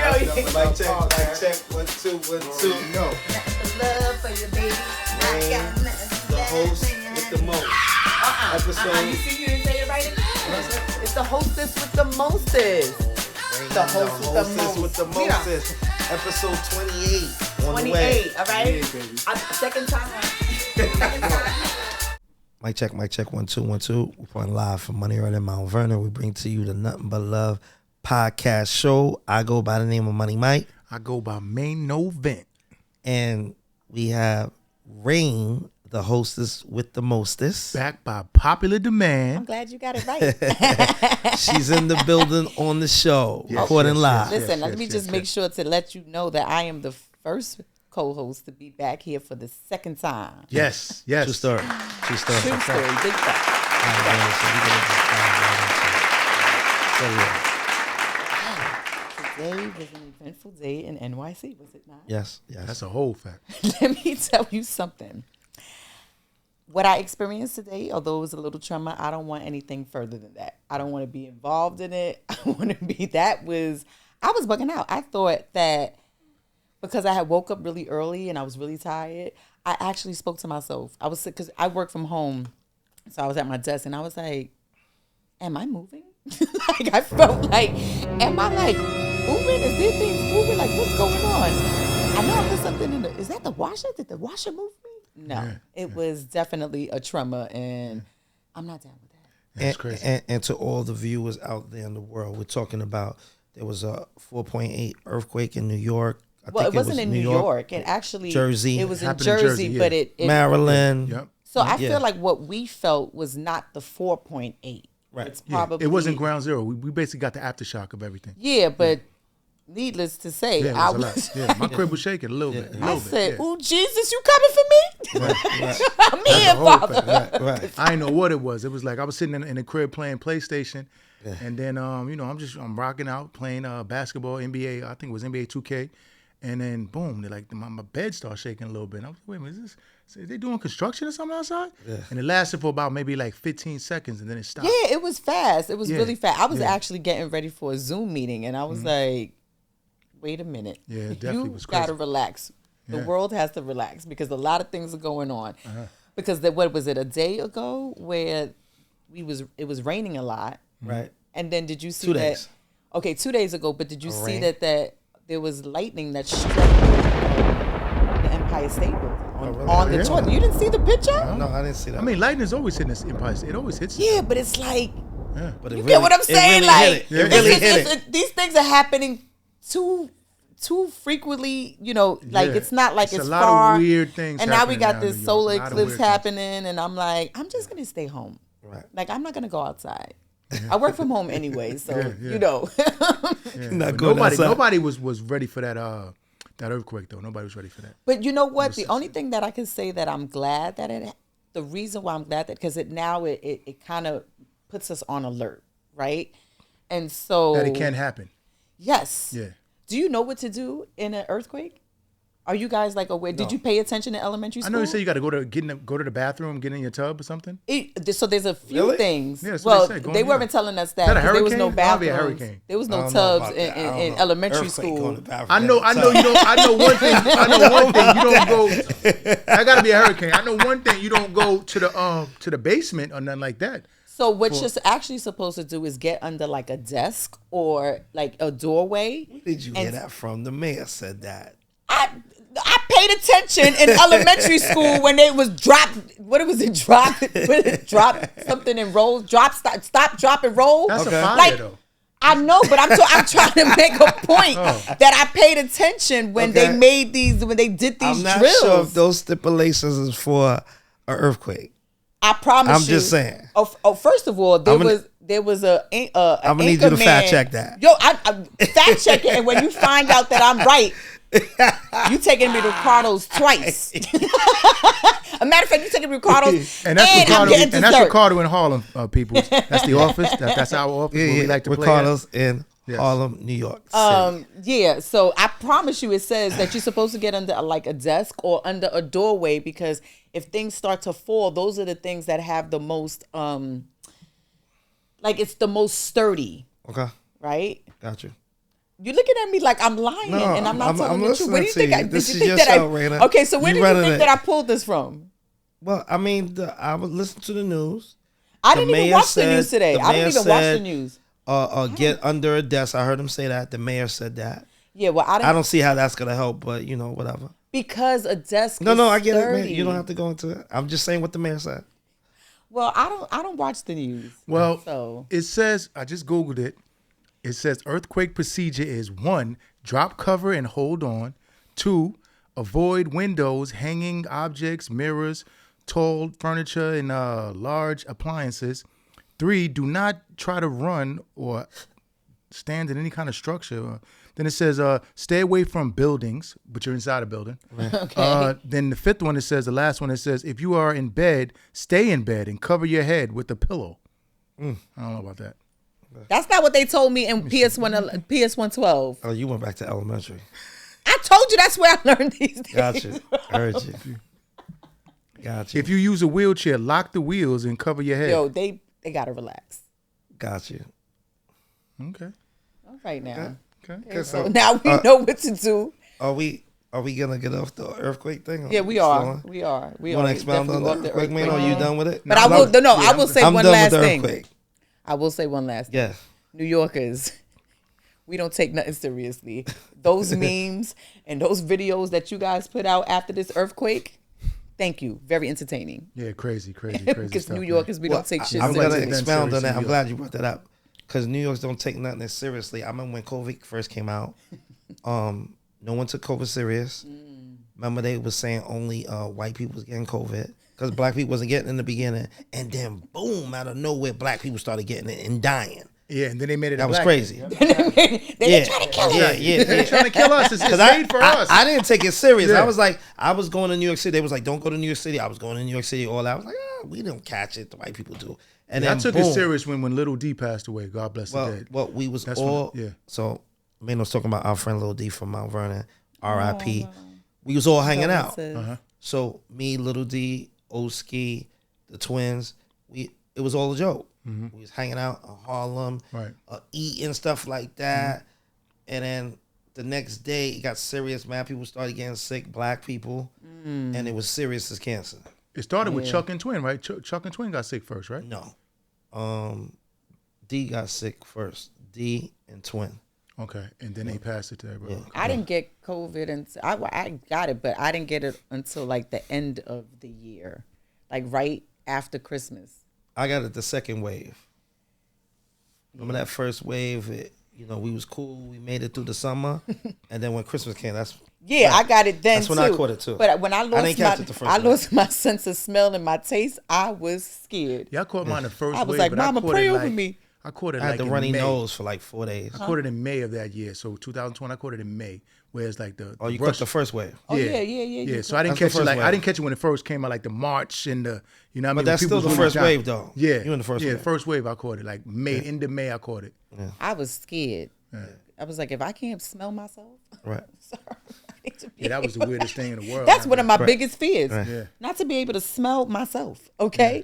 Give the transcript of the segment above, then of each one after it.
Mic check, 1, 2, 1, 2. No. Love for you, baby. The host with the most. Episode. You see, you didn't say it right. It's the hostess with the mostest. The hostess with the mostest. Episode 28. 28. All right. Yeah, baby. Second time. Mic check, 1, 2, 1, 2. We're playing live from Money Right in Mount Vernon. We bring to you the Nothing But Love podcast show. I go by the name of Money Mike. I go by Mainovent. And we have Rain, the hostess with the mostest. Back by popular I'm demand. glad you got it right. She's in the building on the show, recording live. Listen, let me just make sure to let you know that I am the first co-host to be back here for the second time. Yes. True story. True story. Big fact. Today was an eventful day in NYC, was it not? Yes. That's a whole fact. Let me tell you something. What I experienced today, although it was a little trauma, I don't want anything further than that. I don't want to be involved in it. I want to be, I was bugging out. I thought that because I had woke up really early and I was really tired, I actually spoke to myself. I was sick because I work from home. So I was at my desk and I was like, am I moving? Like I felt like, am I like moving? Is there things moving? Like what's going on? I know I put something in is that the washer? Did the washer move me? No, it was definitely a tremor and I'm not down with that. That's crazy. And to all the viewers out there in the world, we're talking about there was a 4.8 earthquake in New York. Well, it wasn't in New York. It actually Jersey. It was in Happened Jersey, in Jersey, but it Maryland. Yep. So I feel like what we felt was not the 4.8. Right. It's probably It wasn't ground zero. We basically got the aftershock of everything. Yeah, but needless to say, Yeah, I it was a lot. was. Yeah, my crib was shaking a little bit. I said, "Oh Jesus, you coming for me? I'm here, Father." Right. I didn't know what it was. It was like I was sitting in the crib playing PlayStation, and then I'm rocking out playing basketball, NBA. I think it was NBA 2K, and then boom, they're like my bed started shaking a little bit. And I was like, wait a minute, is they doing construction or something outside? Yeah. And it lasted for about maybe like 15 seconds, and then it stopped. Yeah, it was fast. It was really fast. I was actually getting ready for a Zoom meeting, and I was like, "Wait a minute, Yeah, it definitely you was crazy. gotta relax. The world has to relax because a lot of things are going on. Because what was it a day ago where it was raining a lot, Right. and then did you see 2 that? days. Okay, 2 days ago. But did you see rain. that there was lightning that struck the Empire State Building on the toilet? You didn't see the picture? No, I didn't see that. I mean, lightning's always hitting this Empire. It always hits. Yeah, but it's like but you get what I'm saying? Like it really hit it. these things are happening too frequently. Like it's not like it's a lot far. of weird things. And now we happening got in this New York. solar A lot of eclipse weird things. happening, and I'm like, I'm just gonna stay home. Right. Like I'm not gonna go outside. I work from home anyway, so Yeah. you know. Yeah, Not but going outside. nobody was ready for that earthquake though. Nobody was ready for that. But you know what? The only thing that I can say that I'm glad that the reason why I'm glad that because it kind of puts us on alert, right? And so That it can happen. Yes. Yeah. Do you know what to do in an earthquake? Are you guys like aware? Did you pay attention in elementary school? I know you say you got to go to the bathroom, get in your tub or something. So there's a few Really? things. Yeah, that's well, what they said. Go they on, weren't yeah. telling us that Is that a 'cause there was no hurricane? Probably a bathrooms. hurricane. There was I no don't know tubs about that. I don't in know. elementary Earthquake going school. to bathroom. I know you don't. I know one thing. You don't go. That got to be a hurricane. I know one thing. You don't go to the basement or nothing like that. So what you're actually supposed to do is get under like a desk or like a doorway. Where did you hear that from? The mayor said that. I paid attention in elementary school when they was dropped. What was it? Drop something and roll. Stop, drop, and roll. That's a fire like, though. I know, but I'm trying to make a point that I paid attention when they made when they did these I'm not drills. sure if those stipulations is for an earthquake. I promise I'm you. just saying. Oh, first of all, there was a I'm gonna need you anchor to man. fact check that. Yo, I fact check it, and when you find out that I'm right, you taking me to Ricardo's twice. A matter of fact, you taking me to Ricardo's, And that's I'm Ricardo. getting And that's dessert. Ricardo in Harlem, people. That's the office. That's our office where we like to play. Ricardo's in Yes. Harlem, New York City. Yeah, so I promise you, it says that you're supposed to get under like a desk or under a doorway because if things start to fall, those are the things that have the most, like it's the most sturdy, Okay, right? got you. You're looking at me like I'm lying No, and I'm not telling the truth. Where do you listening think? to you. Did This you is think your that show, Raina. Okay, so where You did you running think it. that I pulled this from? Well, I mean, I would listen to the news. I The didn't even mayor watch the said- news today. the I mayor didn't even watch the said- news. Get under a desk. I heard him say that. The mayor said that. Yeah, well, I don't see how that's gonna help, but whatever. because a desk. No, is I get it, man. 30. You don't have to go into it. I'm just saying what the mayor said. Well, I don't watch the news. Well, so it says, I just Googled it. It says earthquake procedure is 1, drop cover and hold on. 2, avoid windows, hanging objects, mirrors, tall furniture, and large appliances. 3, do not try to run or stand in any kind of structure. Then it says stay away from buildings, but you're inside a building. okay. Then the 5th one, the last one, it says if you are in bed, stay in bed and cover your head with a pillow. I don't know about that. That's not what they told me in PS112. Oh, you went back to elementary. I told you that's where I learned these things. Gotcha. Heard you. Gotcha. If you use a wheelchair, lock the wheels and cover your head. Yo, they gotta relax. Got you. Okay. All right now. Okay. So now we know what to do. Are we gonna get off the earthquake thing? Yeah, we are. We are. We Want are to expound on definitely the off the earthquake, man? earthquake. Are you done with it? But I will. No, I will say I'm one done last with the thing. earthquake. I will say one last thing. Yes. New Yorkers, we don't take nothing seriously. Those memes and those videos that you guys put out after this earthquake, thank you. Very entertaining. Yeah, crazy Because stuff. New Yorkers, we don't take shit I'm glad gonna you seriously. done expound on seriously, that. I'm yeah. glad you brought that up because New Yorkers don't take nothing as seriously. I remember when COVID first came out. No one took COVID serious. Remember they was saying only white people was getting COVID because black people wasn't getting it in the beginning, and then boom, out of nowhere, black people started getting it and dying. Yeah, and then they made it. That a was black crazy. thing. They trying to kill us. Yeah. They're trying to kill us. It's Because made for us. I didn't take it serious. Yeah. I was like, I was going to New York City. They was like, don't go to New York City. I was going to New York City. All that. I was like, we don't catch it. The white people do. And I then took boom. it serious when Little D passed away. God bless the dead. Well, we was That's all. when- yeah. So, Maine was talking about our friend Lil D from Mount Vernon, R.I.P. We was all hanging out. So me, Little D, Oski, the twins, it was all a joke. We was hanging out in Harlem, Right. Eating stuff like that. And then the next day, it got serious. Mad people started getting sick, black people, and it was serious as cancer. It started with Chuck and Twin, right? Chuck and Twin got sick first, right? No. D got sick first. D and twin. Okay, and then they passed it to everybody. Yeah. I didn't get COVID until I got it, but I didn't get it until like the end of the year, like right after Christmas. I got it the second wave. Remember that first wave? We was cool. We made it through the summer, and then when Christmas came, I got it then. That's when I caught it, too. But when I didn't catch it the first I wave. lost my sense of smell and my taste. I was scared. Yeah, I caught mine the first I was wave, like, but I "Mama, caught pray it over like, me." I caught it had like the in runny May. nose for like 4 days. I caught it in May of that year, so 2020. I caught it in May, whereas like the Oh, you rush, caught the first wave. Oh yeah. Yeah, so I didn't That's the catch it first like I wave. didn't catch it when it first came out, like the March and the what I mean. But that's when still people the was first really wave, though. Yeah, You in the first yeah, wave. the first wave I caught it like May, end of May I caught it. I was scared. I was like, if I can't smell myself, Right. sorry. I need to be Yeah, that was the weirdest thing in the world. That's man. one of my Right. biggest fears. Right. Yeah. Not to be able to smell myself. Okay.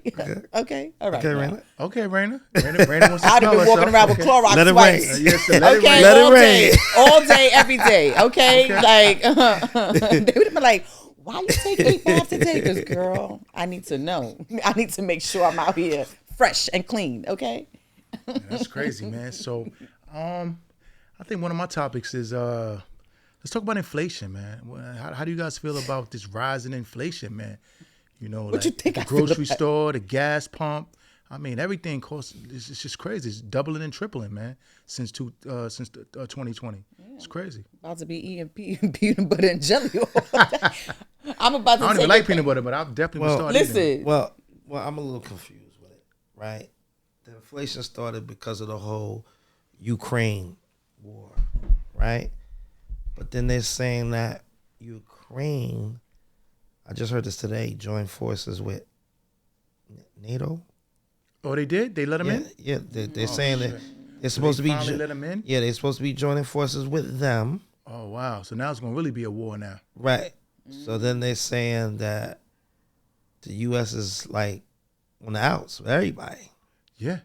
Okay. All right. Okay, now. Raina. Okay, Raina. Raina wants to I'd have smell been walking herself. around with Okay. Clorox Let it wipes. rain. Yes, let it Okay, rain. Let it all day, rain. all day, every day. Okay, like they would have been like, "Why you take 8 baths a day?" Because girl, I need to know. I need to make sure I'm out here fresh and clean. Okay. Yeah, that's crazy, man. So, I think one of my topics is let's talk about inflation, man. How do you guys feel about this rise in inflation, man? What you think the I feel grocery about- store, the gas pump. I mean, everything costs. It's just crazy. It's doubling and tripling, man, since 2020. It's crazy. About to be eating peanut butter and jelly. I'm about to. I don't even take like a- peanut butter, but I've definitely Well, started eating it. Listen, Well, I'm a little confused with it, right? The inflation started because of the whole Ukraine war, right? But then they're saying that Ukraine, I just heard this today, joined forces with NATO. Oh, they did? They let them in? Yeah, they're saying that they're supposed to be. finally let 'em in? Yeah, they're supposed to be joining forces with them, Oh, wow. So now it's going to really be a war now. right? So then they're saying that the U.S. is like on the outs with everybody. Yeah.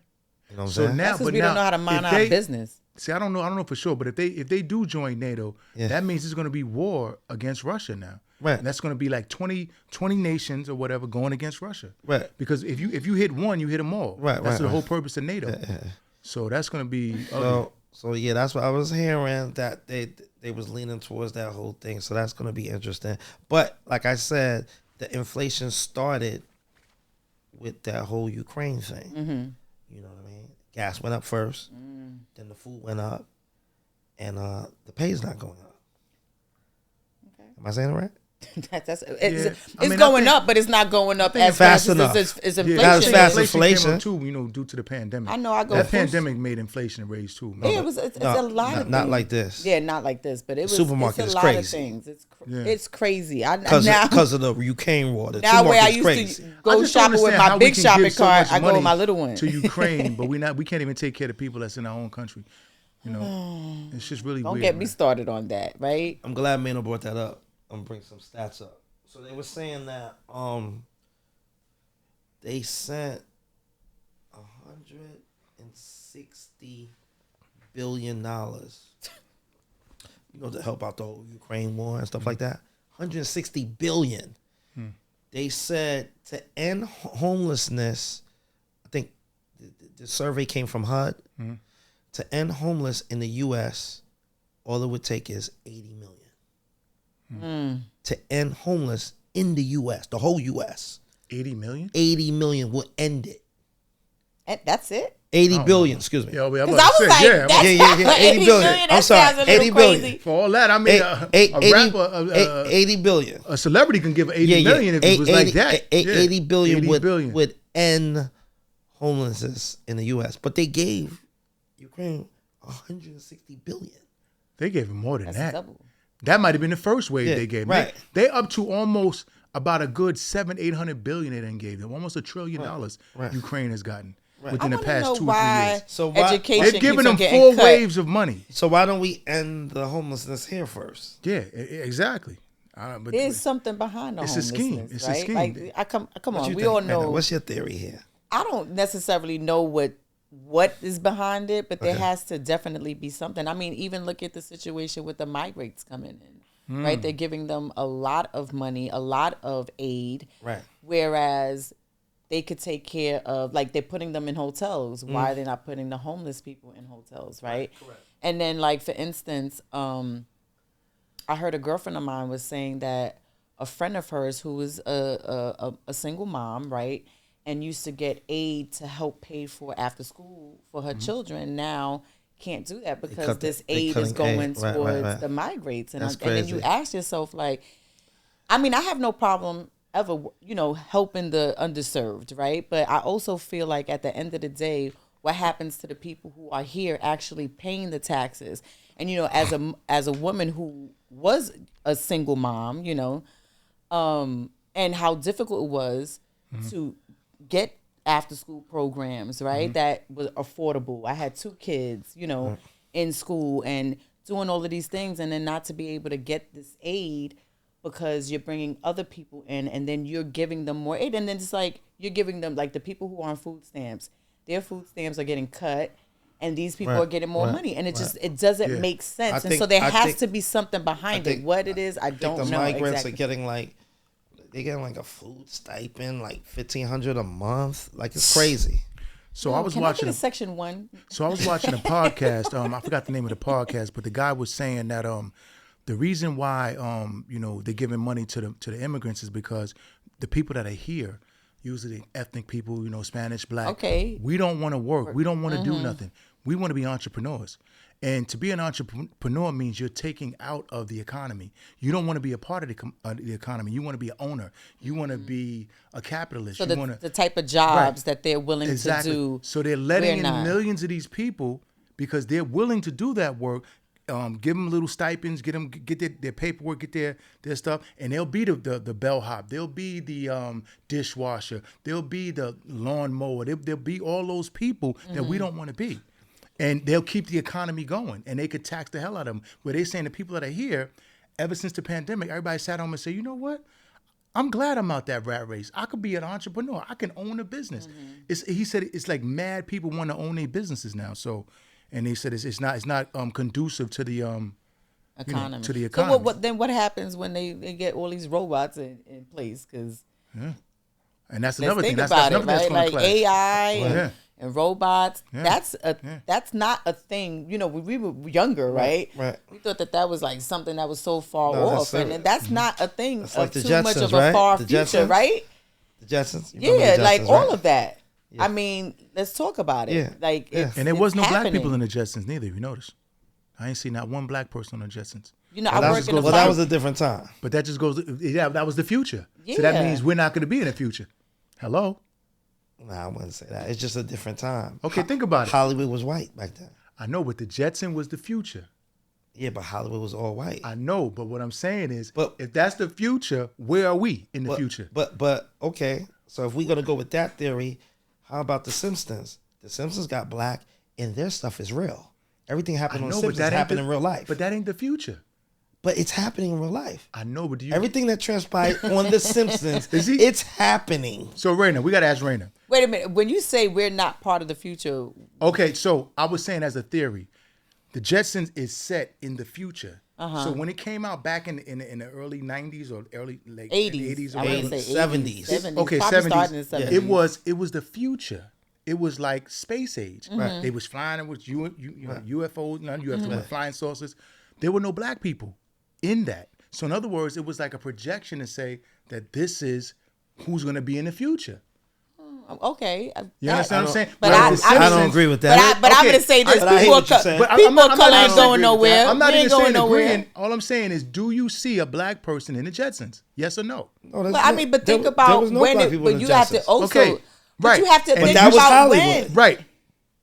You know what I'm So saying? now, that's because but we now, don't know how to mind if our they- business. See, I don't know for sure, but if they do join NATO, that means it's going to be war against Russia now. Right. And that's going to be like 20 nations or whatever going against Russia. Right. Because if you hit one, you hit them all. Right. That's right, the whole purpose of NATO. So that's going to be ugly. So yeah, that's what I was hearing, that they was leaning towards that whole thing. So that's going to be interesting. But like I said, the inflation started with that whole Ukraine thing. Mm-hmm. You know what I mean? Gas went up first, then the food went up, and the pay's not going up. Okay. Am I saying it right? It's going up, but it's not going up as fast enough. as inflation. Not as fast as Inflation inflation. came up too, due to the pandemic. I know. I go. That pandemic made inflation raise too. Yeah, it's a lot of things. Not like this. Yeah, not like this, but it was. Supermarket it's is a lot crazy. of things. It's crazy. Because of the Ukraine war. The now where I supermarket's used crazy. to go shopping with my big shopping cart, I go with my little one. To Ukraine, but we can't even take care of the people that's in our own country. You know, it's just really Don't weird. get me started on that, right? I'm glad Maynard brought that up. I'm gonna bring some stats up. So they were saying that they sent $160 billion, to help out the whole Ukraine war and stuff like that. $160 billion. They said to end homelessness. I think the survey came from HUD. To end homeless in the U.S., all it would take is 80 million. To end homeless in the U.S., the whole U.S. 80 million? 80 million will end it. And that's it? 80 billion, excuse me. Yeah, because I was like, that's 80 billion. I'm sorry, 80 billion. Crazy. For all that, I mean, a rapper, 80 billion. A celebrity can give 80 million if it was like that. 80 billion 80 billion. would end homelessness in the U.S. But they gave Ukraine 160 billion. They gave him more than That's that. double. That might have been the first wave they gave. Right. They up to almost about a good 700-800 billion they done gave them. Almost $1 trillion Ukraine has gotten within the past 2 or 3 years. So education They've given them keeps 4 cut. waves of money. So why don't we end the homelessness here first? Yeah, exactly. But There's something behind the it's a scheme. homelessness, It's a right? scheme. Like, come What on. you We think, all Maynard? know. What's your theory here? I don't necessarily know what is behind it, but there has to definitely be something. I mean, even look at the situation with the migrants coming in, right? They're giving them a lot of money, a lot of aid, Right. whereas they could take care of, like, they're putting them in hotels. Why are they not putting the homeless people in hotels, right? Correct. And then, like, for instance, I heard a girlfriend of mine was saying that a friend of hers who was a single mom, right, and used to get aid to help pay for after school for her children, now can't do that because this aid is going towards the migrants. And then you ask yourself, like, I mean, I have no problem ever, helping the underserved, right? But I also feel like at the end of the day, what happens to the people who are here actually paying the taxes? And, as a woman who was a single mom, and how difficult it was to get after school programs, right? That was affordable. I had 2 kids, in school and doing all of these things, and then not to be able to get this aid because you're bringing other people in and then you're giving them more aid. And then it's like you're giving them, like, the people who are on food stamps, their food stamps are getting cut and these people are getting more money. And it doesn't make sense. And so there has to be something behind it. What it is, I don't know. The migrants exactly. are getting they're getting like a food stipend, like $1,500 a month. Like, it's crazy. So I was Can watching I get a Section 1. So I was watching a podcast. I forgot the name of the podcast, but the guy was saying that the reason why they're giving money to the immigrants is because the people that are here, usually ethnic people, Spanish, Black. Okay. We don't want to work. We don't want to do nothing. We want to be entrepreneurs. And to be an entrepreneur means you're taking out of the economy. You don't want to be a part of the economy. You want to be an owner. You want to be a capitalist. So you the type of jobs that they're willing to do. So they're letting in not. millions of these people because they're willing to do that work. Give them little stipends, get their paperwork, get their stuff, and they'll be the bellhop. They'll be the dishwasher. They'll be the lawnmower. They'll be all those people that we don't want to be. And they'll keep the economy going, and they could tax the hell out of them. Where they're saying the people that are here, ever since the pandemic, everybody sat home and said, you know what? I'm glad I'm out that rat race. I could be an entrepreneur. I can own a business. He said it's like mad people want to own their businesses now. So and they said it's not conducive to the economy. to the economy. So then what happens when they get all these robots in place? Because and that's let's another thing. think That's about another it, thing that's right? going to Like clash. AI Yeah. and robots. Yeah. That's not a thing. You know, when we were younger, right? Right. We thought that was like something that was so far No, off, that's and that's not a thing That's of like the too much Jetsons, of a right? far The future, Jetsons? right? The Jetsons. You remember Yeah, the like Jetsons, all right? of that. Yeah. I mean, let's talk about it. Yeah. Like, Yeah. And there was no black happening. people in the Jetsons neither. If you notice, I ain't seen not one black person on the Jetsons. You know, Well, I that work was, in the well, that was a different time. But that just goes. Yeah, that was the future. So that Yeah. means we're not going to be in the future. Hello. Nah, I wouldn't say that. It's just a different time. Okay, think about it. Hollywood was white back then. I know, but the Jetson was the future. Yeah, but Hollywood was all white. I know, but what I'm saying is, But- if that's the future, where are we in the future? But okay. So if we're gonna go with that theory, how about the Simpsons? The Simpsons got black, and their stuff is real. Everything happened on Simpsons happened in real life. But that ain't the future. But it's happening in real life. I know, but do you? Everything that transpired on The Simpsons, Is he- it's happening. So Raina, we got to ask Raina. Wait a minute. When you say we're not part of the future, Okay, so I was saying as a theory, the Jetsons is set in the future. So when it came out back in the early 90s or early late 80s, or I would whatever. say 70s. 70s. Okay, Probably 70s. started in the 70s. It was the future. It was like space age. Right. They was flying with UFOs, not UFOs, but flying saucers. There were no black people in that. So in other words, it was like a projection to say that this is who's going to be in the future. Okay. You understand what I'm saying? But Whereas the I don't Simpsons- agree with But, that. I'm Okay, going to say this. but I hear People what you're of saying. But people of I'm color not ain't even going saying nowhere. I'm not We even ain't going saying nowhere. agreeing. All I'm saying is, do you see a black person in the Jetsons? Yes or no? No, that's But I not- mean, but there think was about no when black it. people in But the you have to Jetsons. also. Okay, But right. you have to And think that was about Hollywood. when. Right.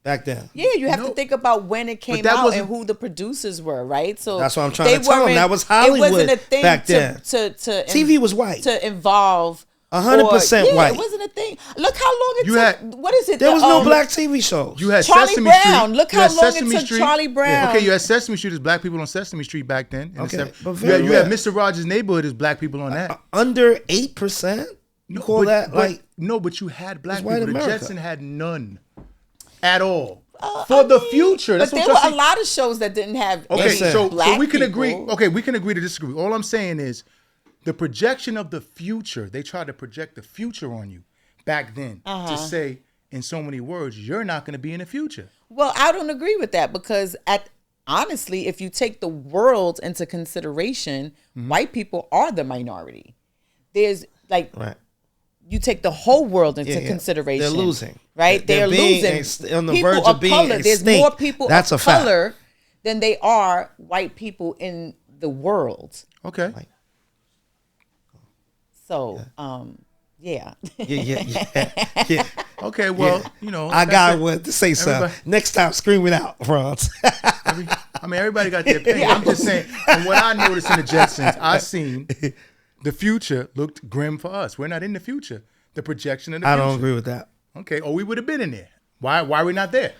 back then. Yeah, you have No. to think about when it came that out wasn't- and who the producers were, right? So That's what I'm trying they to tell 'em. weren't- That was It Hollywood wasn't a thing back then. To TV was white. to involve 100% or- white. It wasn't a thing. Look how long it You took. had- What is it? There the, was no black TV shows. You had Charlie Sesame Brown. Street. Look You how had long it Sesame took Street. Charlie Brown. Okay, you had Sesame Street. There's black people on Sesame Street back then. And Okay, stuff. but you very had rare. Mr. Rogers' Neighborhood. There's black people on that. Under 8%? You call that like no? But you had black It's white people. The America. Jetson had none at all for the future. That's But what there I'm were trying a to say. lot of shows that didn't have Okay, any Listen. so black we can people. agree. Okay, we can agree to disagree. All I'm saying is the projection of the future. They tried to project the future on you back then to say, in so many words, you're not going to be in the future. Well, I don't agree with that because honestly, if you take the world into consideration, Mm-hmm. white people are the minority. There's like right. you take the whole world into Yeah, yeah. consideration. They're losing. Right? They're They're being losing. on the People verge of being color. There's extinct. more people That's of a fact. color than they are white people in the world. Okay. Like- So, yeah. Yeah. Okay. Well, Yeah. I I got what to say, son. Everybody- Next time, scream it out, Franz. Everybody got their opinion. I'm just saying, from what I noticed in the Jetsons, I seen the future looked grim for us. We're not in the future. The projection of the I future. don't agree with that. Okay. Or we would have been in there. Why are we not there?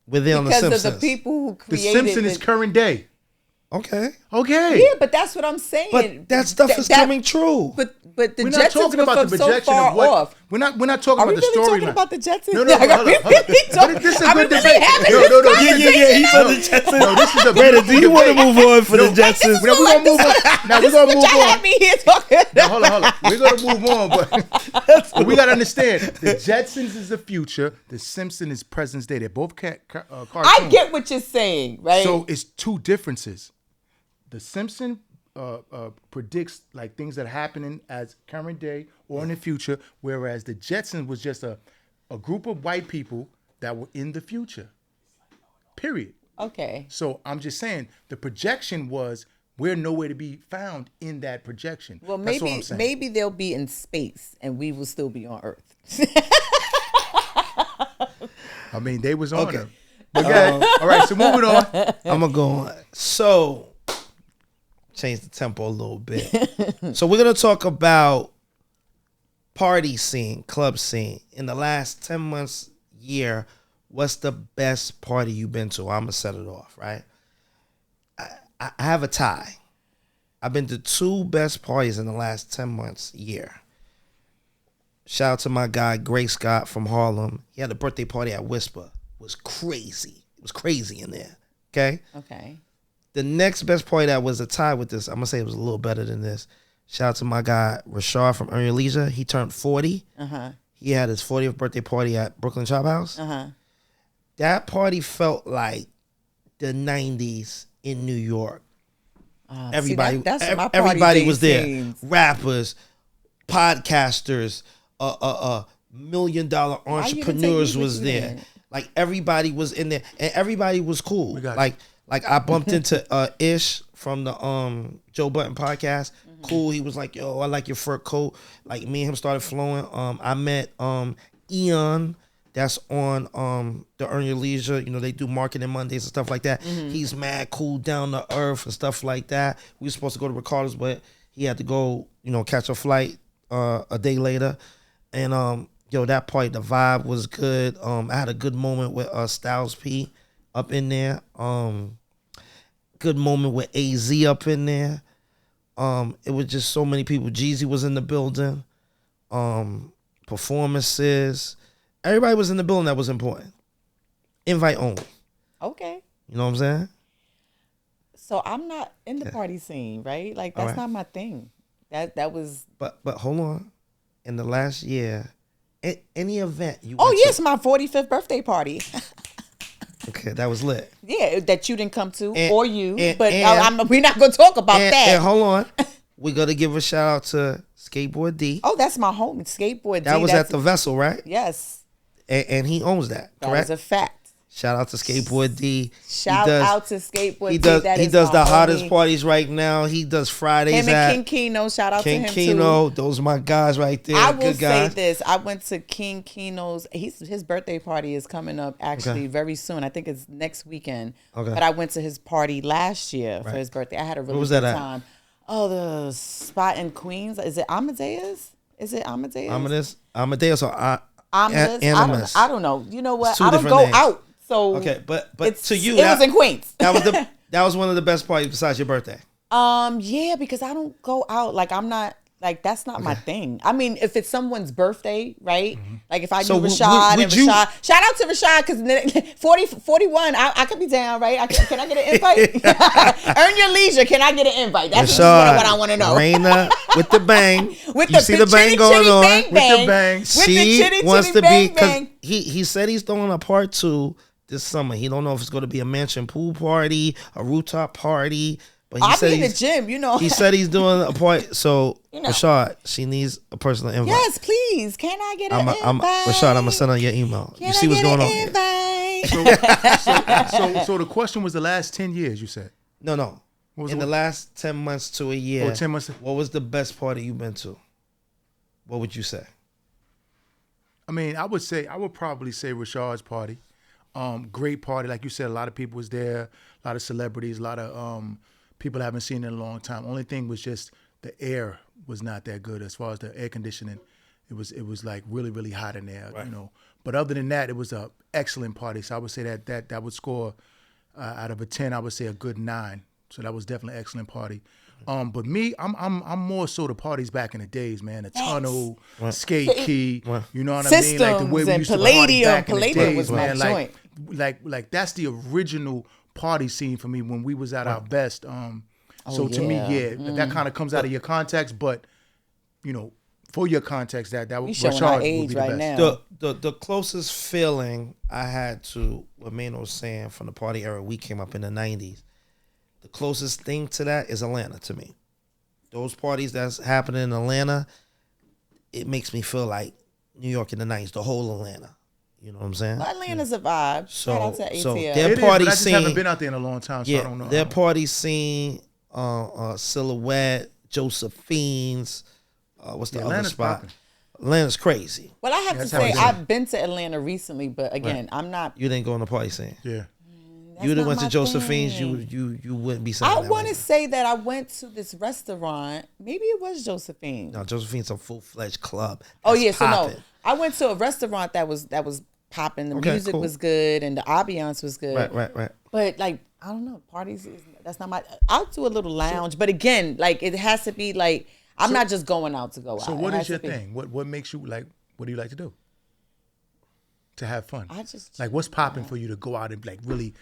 We're there on the Because of Simpsons. the people who The created Simpsons is current day. Okay. Okay. Yeah, but that's what I'm saying. But that stuff is coming true. But the We're not Jetsons talking were about from the so projection far of what. off. We're not talking Are we about the really talking storyline. about the Jetsons? No, Like, hold are we on, hold on. really talking? This is a Are we good really debate. having No, this no, no. conversation? He's on the Jetsons. No, this is a Brandon, do you want to move on for the No. This is Jetsons? Now we're what gonna move on. Now we're This is gonna what move y'all had on. me here talking Now, about. hold on. We're gonna move on, but we gotta understand the Jetsons is the future. The Simpsons is present day. They're both cartoons. I get what you're saying, right? So it's two differences. The Simpson predicts like things that are happening as current day or in the future, whereas the Jetsons was just a group of white people that were in the future. Period. okay. So I'm just saying the projection was we're nowhere to be found in that projection. Well, That's all I'm saying. maybe they'll be in space and we will still be on Earth. I mean, they was on Okay. it. Okay. All right. So moving on. I'm going to go on. So, change the tempo a little bit. So, we're going to talk about party scene, club scene. In the last 10 months, year, what's the best party you've been to? I'm going to set it off, right? I have a tie. I've been to 2 best parties in the last 10 months, year. Shout out to my guy, Gray Scott from Harlem. He had a birthday party at Whisper. It was crazy. It was crazy in there. Okay. Okay. The next best party that was a tie with this, I'm gonna say it was a little better than this. Shout out to my guy Rashard from Earn Your Leisure. He turned 40. He had his 40th birthday party at Brooklyn Chop House. That party felt like the 90s in New York. Everybody, everybody was there. Scenes. Rappers, podcasters, $1 million entrepreneurs was there. Like everybody was in there, and everybody was cool. Like I bumped into Ish from the Joe Budden podcast. Cool. He was like, "Yo, I like your fur coat." Like me and him started flowing. I met Eon. That's on the Earn Your Leisure. You know, they do marketing Mondays and stuff like that. He's mad cool, down to earth and stuff like that. We were supposed to go to Ricardo's, but he had to go, you know, catch a flight a day later. And yo, that party, the vibe was good. I had a good moment with Styles P up in there. Good moment with AZ up in there. It was just so many people. Jeezy was in the building. Performances. Everybody was in the building that was important. Invite only. Okay. You know what I'm saying? So I'm not in the party scene, right? Like that's not my thing. That was. But hold on. In the last year, any event you. Oh yes, my 45th birthday party. Okay, that was lit. Yeah, that you didn't come to, And, or you. and, we're not gonna talk about that. And hold on, we gotta give a shout out to Skateboard D. Oh, that's my home, Skateboard D. That was at the Vessel, right? Yes. And he owns that, correct? That is a fact. Shout out to Skateboard D. Shout out to Skateboard D. He does the hottest parties right now. He does Fridays him and King Keno. Shout out to him Keno, too. Those are my guys right there. I will Good guys. say this. I went to King Keno's. His birthday party is coming up actually very soon. I think it's next weekend. Okay. But I went to his party last year for his birthday. I had a really good time. Oh, the spot in Queens. Is it Amadeus? Amadeus or Animus. I don't know. You know what? I don't go out. So okay, but to you, it was in Queens. that was one of the best parties besides your birthday. Yeah, because I don't go out. Like I'm not. Like that's not my thing. I mean, if it's someoe's birthday, right? Like if I do Rashad and Rashad, shout out to Rashad because 41, I could be down, right? Can I get an invite? Earn Your Leisure. Can I get an invite? That's Rashad, what I want to know. Raina with the bang. With you see the bang going on. Bang, with the bang. She wants to be because he said he's throwing a part 2 this summer. He don't know if it's going to be a mansion pool party, a rooftop party. But I'll be in the gym, you know. He said he's doing a point. So, Rashad, she needs a personal invite. Yes, please. Can I get an invite? Rashad, I'm going to send her your email. You see what's going on. So the question was the last 10 years, you said? No. In the last 10 months to a year, 10 months. What was the best party you've been to? What would you say? I mean, I would probably say Rashad's party. Great party. Like you said, a lot of people was there, a lot of celebrities, a lot of people I haven't seen in a long time. Only thing was just the air was not that good as far as the air conditioning. It was like really, really hot in there, you know. But other than that, it was a excellent party. So I would say that would score out of a 10. I would say a good 9. So that was definitely an excellent party. But me, I'm more so the parties back in the days, man. The Tunnel, Skate Key, you know what I mean? Like the way we used to party back in the days, was man. my joint. Like that's the original party scene for me when we was at our best. So to me, that kind of comes out of your context, but you know, for your context, that would showing our age right now. The closest feeling I had to what Maino was saying from the party era we came up in the 90s, the closest thing to that is Atlanta to me. Those parties that's happening in Atlanta, it makes me feel like New York in the 90s, the whole Atlanta. You know what I'm saying? Well, Atlanta's a vibe. Shout out to ATL. So their party scene. I just scene, haven't been out there in a long time, so I don't know. Their party scene, Silhouette, Josephine's, what's the other spot? Poppin'. Atlanta's crazy. Well, I have to say, I've been to Atlanta recently, but again, I'm not. You didn't go on the party scene. Yeah. You done went to Josephine's, you wouldn't be saying I that. want to say that I went to this restaurant. Maybe it was Josephine's. No, Josephine's a full-fledged club. Oh yeah, so no, I went to a restaurant that was popping. The music was good and the ambiance was good. Right. But like, I don't know, parties that's not my. I'll do a little lounge, but again, like it has to be like I'm not just going out to go out. So what is your thing? What makes you like? What do you like to do? to have fun? I just Like, what's popping for you to go out and like really,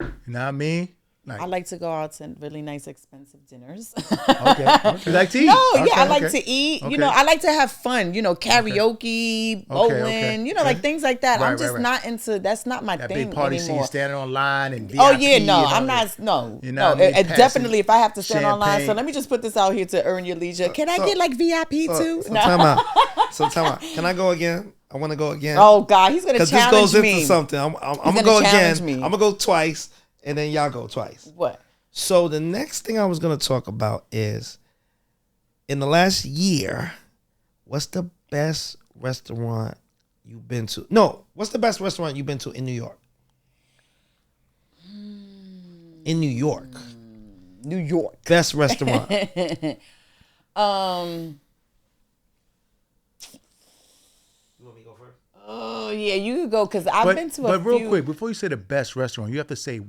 you know what I mean? Like, I like to go out to really nice, expensive dinners. okay. You like to eat? No, Okay, I like okay. to eat. Okay. You know, I like to have fun. You know, karaoke, bowling. okay. You know, like things like that. Right, I'm just right. not into. That's not my That thing big party anymore. scene, standing on line and VIP. Oh yeah, no, and all I'm that. not. No, You know no. what I mean? Passing Definitely, if I have to stand online, so champagne. let me just put this out here to earn your leisure. Can I so- get like VIP too? So No. time out. So time out. Can I go again? I want to go again. Oh God, he's gonna because this challenge goes me. into something. I'm gonna gonna go again. challenge me. I'm gonna go twice, and then y'all go twice. What? So the next thing I was gonna talk about is, in the last year, what's the best restaurant you've been to? No, what's the best restaurant you've been to in New York? In New York, New York. best restaurant. You want me to go first? Oh yeah, you could go because I've been to a But real few. quick, before you say the best restaurant, you have to say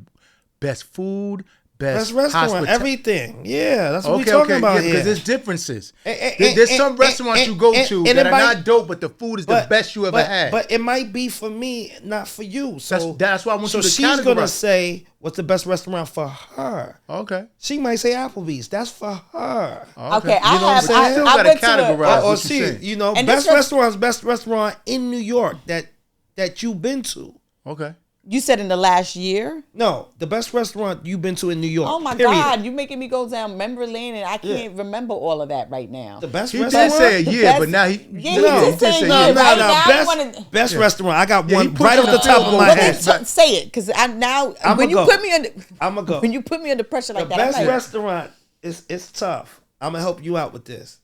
best food, Best restaurant, everything. Yeah, that's what we're talking about here. because there's differences. And- There's some restaurants you go to and that it are might- not dope, but the food is the best you ever had. But it might be for me, not for you. So That's why I want you to she's gonna categorize. say what's the best restaurant for her. Okay. She might say Applebee's. That's for her. Okay, You know what I'm saying? I Still gotta went to categorize. a, Or what you she, saying. you know, And best this restaurant in New York that you've been to. Okay. you said in the last year. No, the best restaurant you've been to in New York. Oh my period. God, you making me go down memory lane, and I can't remember all of that right now. The best He did restaurant. say a The year, best- but now he Yeah, he No, did say no, yeah, no, right no. now, Best, I wanna- best restaurant. I got Yeah, he one put right you off the on top of the my Well, head. then say it, because I'm now. I'ma when you go. put me under, I'ma go. when you put me under pressure The like that, best I'm like, restaurant it's tough. I'm gonna help you out with this.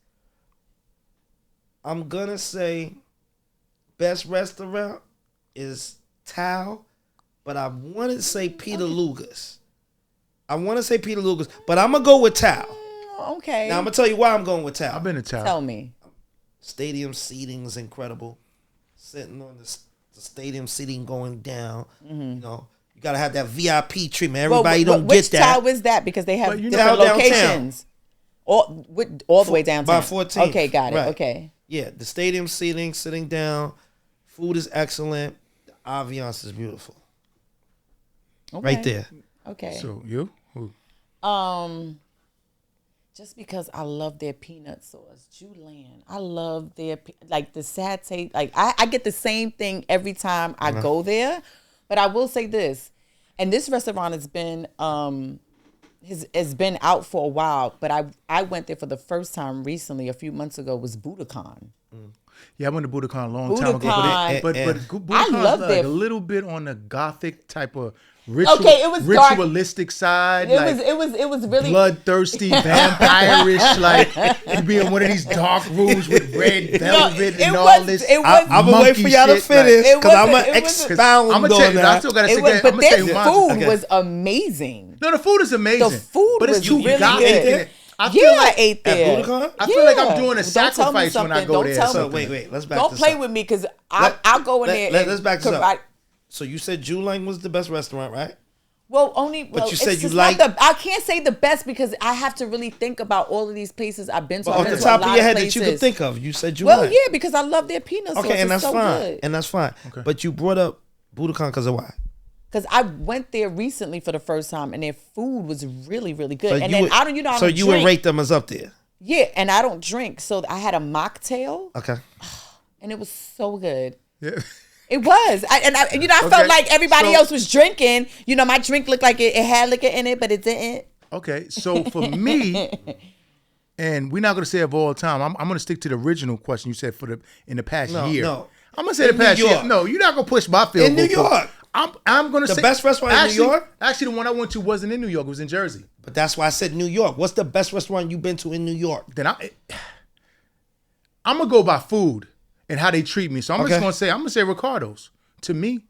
I'm gonna say best restaurant is Tao, but I want to say Peter Luger's. I want to say Peter Luger's, but I'm gonna go with Tao. okay. Now I'm gonna tell you why I'm going with Tao. I've been to town. Tell me. Stadium seating is incredible. Sitting on the stadium seating going down. You know, you gotta have that VIP treatment. Everybody don't which get that. tower is that? Because they have But you know- different Downtown. locations. All the way downtown. By 14th. Okay, got it. Right. Okay. Yeah, the stadium seating, sitting down, food is excellent. The ambiance is beautiful. Right there. Okay. So you? Who? Just because I love their peanut sauce, Julian. I love their like the satay. Like I get the same thing every time I go there. But I will say this, and this restaurant has been has been out for a while. But I went there for the first time recently, a few months ago. Was Budokan. Yeah, I went to Budokan a long time ago. Budokan. But I Budokan's love like their- a little bit on the gothic type of It was dark. ritualistic side. It like, was really bloodthirsty, vampire-ish, like you be in one of these dark rooms with red velvet and all this. It was. I'm gonna wait for y'all to shit, finish It because I'm wasn't- gonna it wasn't- expound I'm gonna tell on you, I that. still gotta It say was, that. but I'm gonna their say mine. food Okay. was amazing. No, the food is amazing. The food but it's was too really gothic good. in it. I feel Yeah, like I ate At there. Budokan? I feel like I'm Yeah. doing a Don't tell me sacrifice when I something. go Don't there. tell So me. wait, let's back Don't this play up. with me because Let- I'll go in there. let's back this up. provide- So you said Julang was the best restaurant, right? Well, only. Well, you said it's you just like- not the. I can't say the best because I have to really think about all of these places I've been to. But I've off been the to top a of lot your head that you places. could think of, you said Julang. Well, yeah, because I love their peanut sauce. Okay, and It's that's so fine. good. And that's fine. Okay. But you brought up Budokan because of why? Because I went there recently for the first time, and their food was really, really good. And then would, I don't, I so don't you drink. would rate them as up there. Yeah, and I don't drink, so I had a mocktail, Okay. and it was so good. Yeah. It was. I Okay, felt like everybody so- else was drinking. You know, my drink looked like it had liquor in it, but it didn't. Okay, so for me, and we're not gonna say of all time. I'm gonna stick to the original question you said in the past No, year. no. I'm gonna say In the past New year. York. No, you're not gonna push my field In New goal. York. I'm gonna say best restaurant in New actually, York? Actually, the one I went to wasn't in New York. It was in Jersey. But that's why I said New York. What's the best restaurant you've been to in New York? Then I'm gonna go by food and how they treat me. So I'm Okay. just gonna say Ricardo's to me,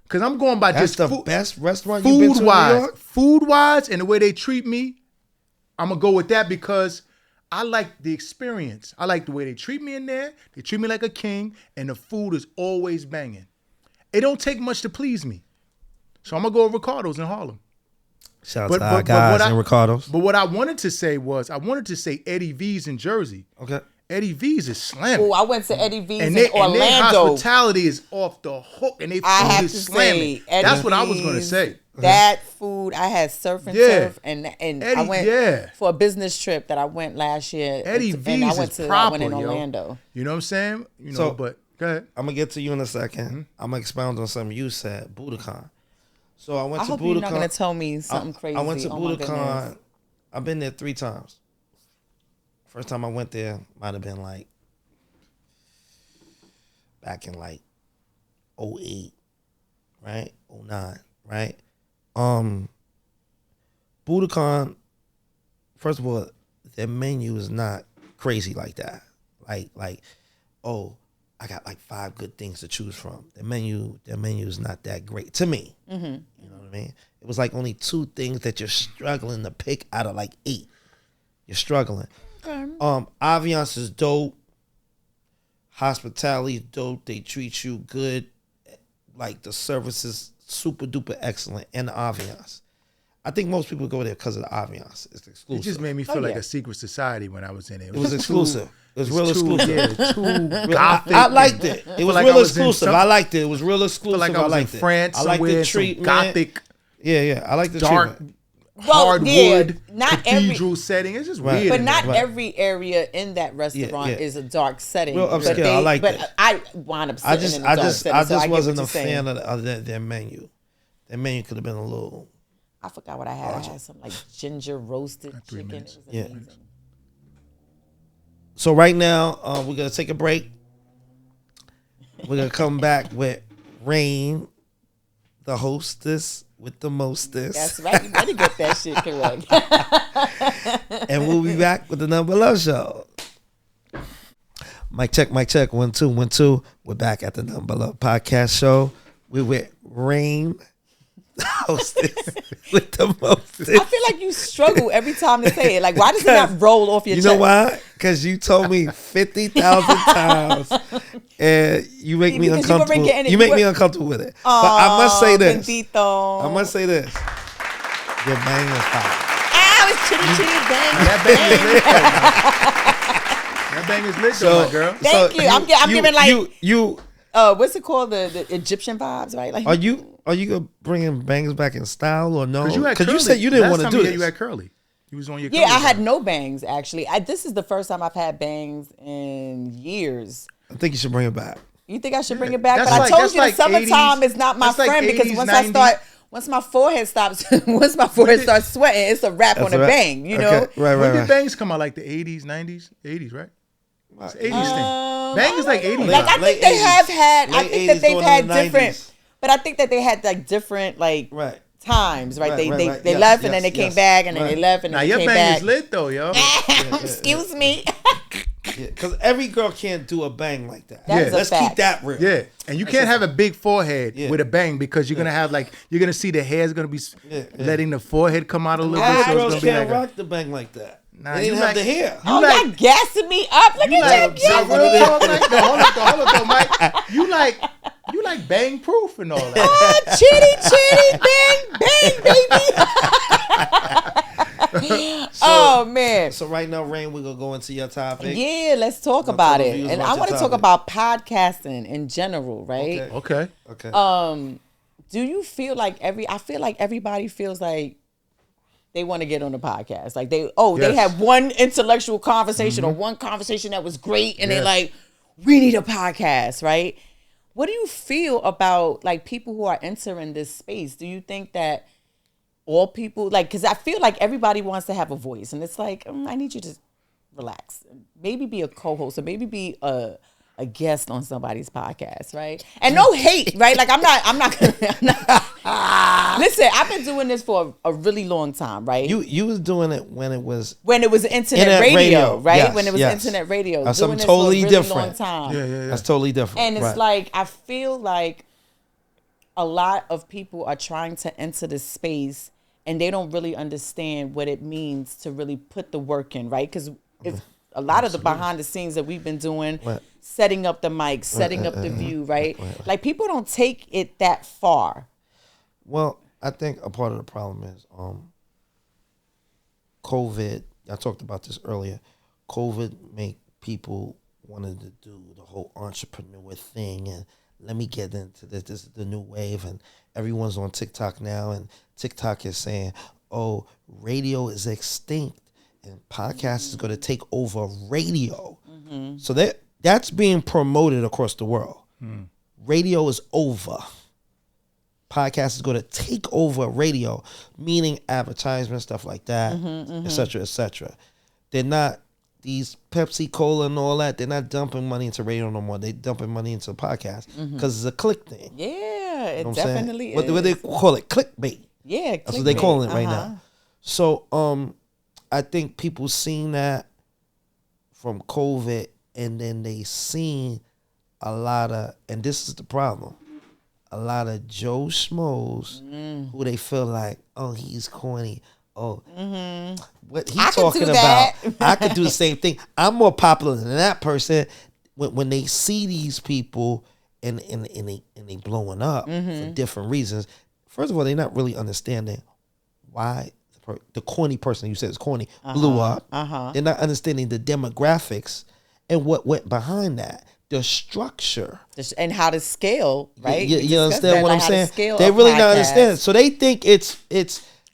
because I'm going by That's just the food, best restaurant you've been to in New York? food wise, and the way they treat me. I'm gonna go with that because I like the experience. I like the way they treat me in there. They treat me like a king, and the food is always banging. It don't take much to please me, so I'm gonna go with Ricardo's in Harlem. Shout out But- to our but guys what in Ricardo's. But what I wanted to say was, I wanted to say Eddie V's in Jersey. Okay. Eddie V's is slamming. Oh, I went to Eddie V's and in Orlando. And their hospitality is off the hook, and they food is slamming. That's what I was going to say. That food, I had surf and turf, and Eddie, I went for a business trip that I went last year. Eddie V's I went is to proper, one in Orlando. You know what I'm saying? You know, So, but go ahead. I'm gonna get to you in a second. I'm gonna expound on something you said, Budokan. So I went I to hope Budokan. you're not gonna tell me something crazy. I went to Oh my Budokan. goodness. I've been there 3 times. First time I went there might have been like back in like 08, right? 09, right? Budokan, first of all, their menu is not crazy like that. Like, oh, I got like 5 good things to choose from. Their menu is not that great to me. Mm-hmm. You know what I mean? It was like only 2 things that you're struggling to pick out of like 8. You're struggling. Okay. Ambiance is dope. Hospitality is dope. They treat you good. Like the service is super duper excellent, and the ambiance. I think most people go there because of the ambiance. It's exclusive. It just made me feel like a secret society when I was in it. It was exclusive. It was real exclusive. Yeah, too gothic. I liked it. It was like real I was exclusive. I liked it. It was real exclusive. Like I was in liked France it. I liked somewhere, the treatment. gothic, Yeah. I like the dark, treatment. hardwood, not cathedral setting. It's just Right. weird. But not Right. every area in that restaurant Yeah. is a dark setting. Real But upscale. I like but that. I wound up I sitting just, in the I dark just, setting. I so I just get wasn't what a you're saying. fan of their menu. Their menu could have been a little. I forgot what I had. I had some like ginger roasted chicken. It minutes. was Yeah. amazing. So right now, we're gonna take a break. We're gonna come back with Rain, the hostess with the mostest. That's right. You better get that shit correct. And we'll be back with the NuttinButLuv show. Mic check, 1 2 1 2. We're back at the NuttinButLuv podcast show. We're with Rain, the hostess with the mostest. I feel like you struggle every time to say it. Like, why does it not roll off your chest? You know why? Because you told me 50,000 times, and you make me Because you were uncomfortable. getting it. You make You me were- uncomfortable with it. But I must say this. Bendito. I must say this. Your bang is fire. Ow, it's chitty chitty bang. That bang is lit, though. That bang is lit, though, my girl. Thank you. I'm giving like you. What's it called? The Egyptian vibes, right? Like Are you bringing bangs back in style or no? Because you said you didn't want to do this. You had curly. You was on your yeah, curly I had time. no bangs actually. This is the first time I've had bangs in years. I think you should bring it back. You think I should bring it back? That's But I like- told that's you the like summertime 80s is not my that's like friend because 80s, once I 90s. start, once my forehead stops, once my forehead starts sweating, it's a wrap on a right. bang. You know. Okay. Right. When did bangs come out? Like the 80s, 90s? 80s, right? It's 80s thing. Bang is like 80s. Like I Late think they 80s. have had. I Late think that 80s they've going had into the different. 90s. But I think that they had like different like Right. times, right? Right, They right. they Yes, left and then yes, they came yes. back and then Right. they left and Now then your they came bang back. is lit though, yo. Excuse me. Because every girl can't do a bang like that. That is a Let's fact. keep that real. Yeah, and you can't have a big forehead Yeah. with a bang because you're gonna have like you're gonna see the hair's gonna be Yeah. letting the forehead come out a little All bit. So it's girls gonna be can't like rock the bang like that. Nah, they didn't you have like- the hair. You Oh, like- y'all gassing me up. Look you at like, that. real talk like, no, hold up, though, Mike. You like bang proof and all that. Oh, chitty, chitty, bang, bang, baby. Oh man. So right now, Rain, we're gonna go into your topic. Yeah, let's talk Now about tell the it. viewers And about I your want to talk topic. about podcasting in general, right? Okay. Okay. Okay. Do you feel like I feel like everybody feels like they want to get on the podcast. Like they Yes. had one intellectual conversation or one conversation that was great and they're Yes. like, we need a podcast, right? What do you feel about like people who are entering this space? Do you think that all people because I feel like everybody wants to have a voice and it's like, I need you to relax. Maybe be a co-host or maybe be a guest on somebody's podcast, right? And no hate, right? Like I'm not Listen, I've been doing this for a really long time, right? You was doing it when it was internet radio, right? Yes, when it was yes. internet radio. That's doing something this for a totally really different. long time. Yeah. that's totally different. And it's Right. like I feel like a lot of people are trying to enter this space and they don't really understand what it means to really put the work in, right? Because if a lot of the behind the scenes that we've been doing, Right. setting up the mic, setting up the view, right? Like people don't take it that far. Well, I think a part of the problem is COVID. I talked about this earlier. COVID make people wanted to do the whole entrepreneur thing and let me get into this. This is the new wave, and everyone's on TikTok now, and TikTok is saying, "Oh, radio is extinct, and podcast is going to take over radio." So that's being promoted across the world. Radio is over. Podcast is going to take over radio, meaning advertisement, stuff like that, et cetera, et cetera. They're not, these Pepsi Cola and all that, they're not dumping money into radio no more. They're dumping money into podcasts because it's a click thing. Yeah, it You know definitely is. What do they call it? Clickbait. Yeah, That's what they calling it right now. So I think people seen that from COVID, and then they seen a lot of, and this is the problem, a lot of Joe Schmoes who they feel like, oh, he's corny. Oh, what he talking about? I could do the same thing. I'm more popular than that person. When they see these people and they blowing up for different reasons, first of all, they're not really understanding why the corny person you said is corny blew up. They're not understanding the demographics and what went behind that. The structure and how to scale, right? You understand what I'm saying? They really not understand. So they think it's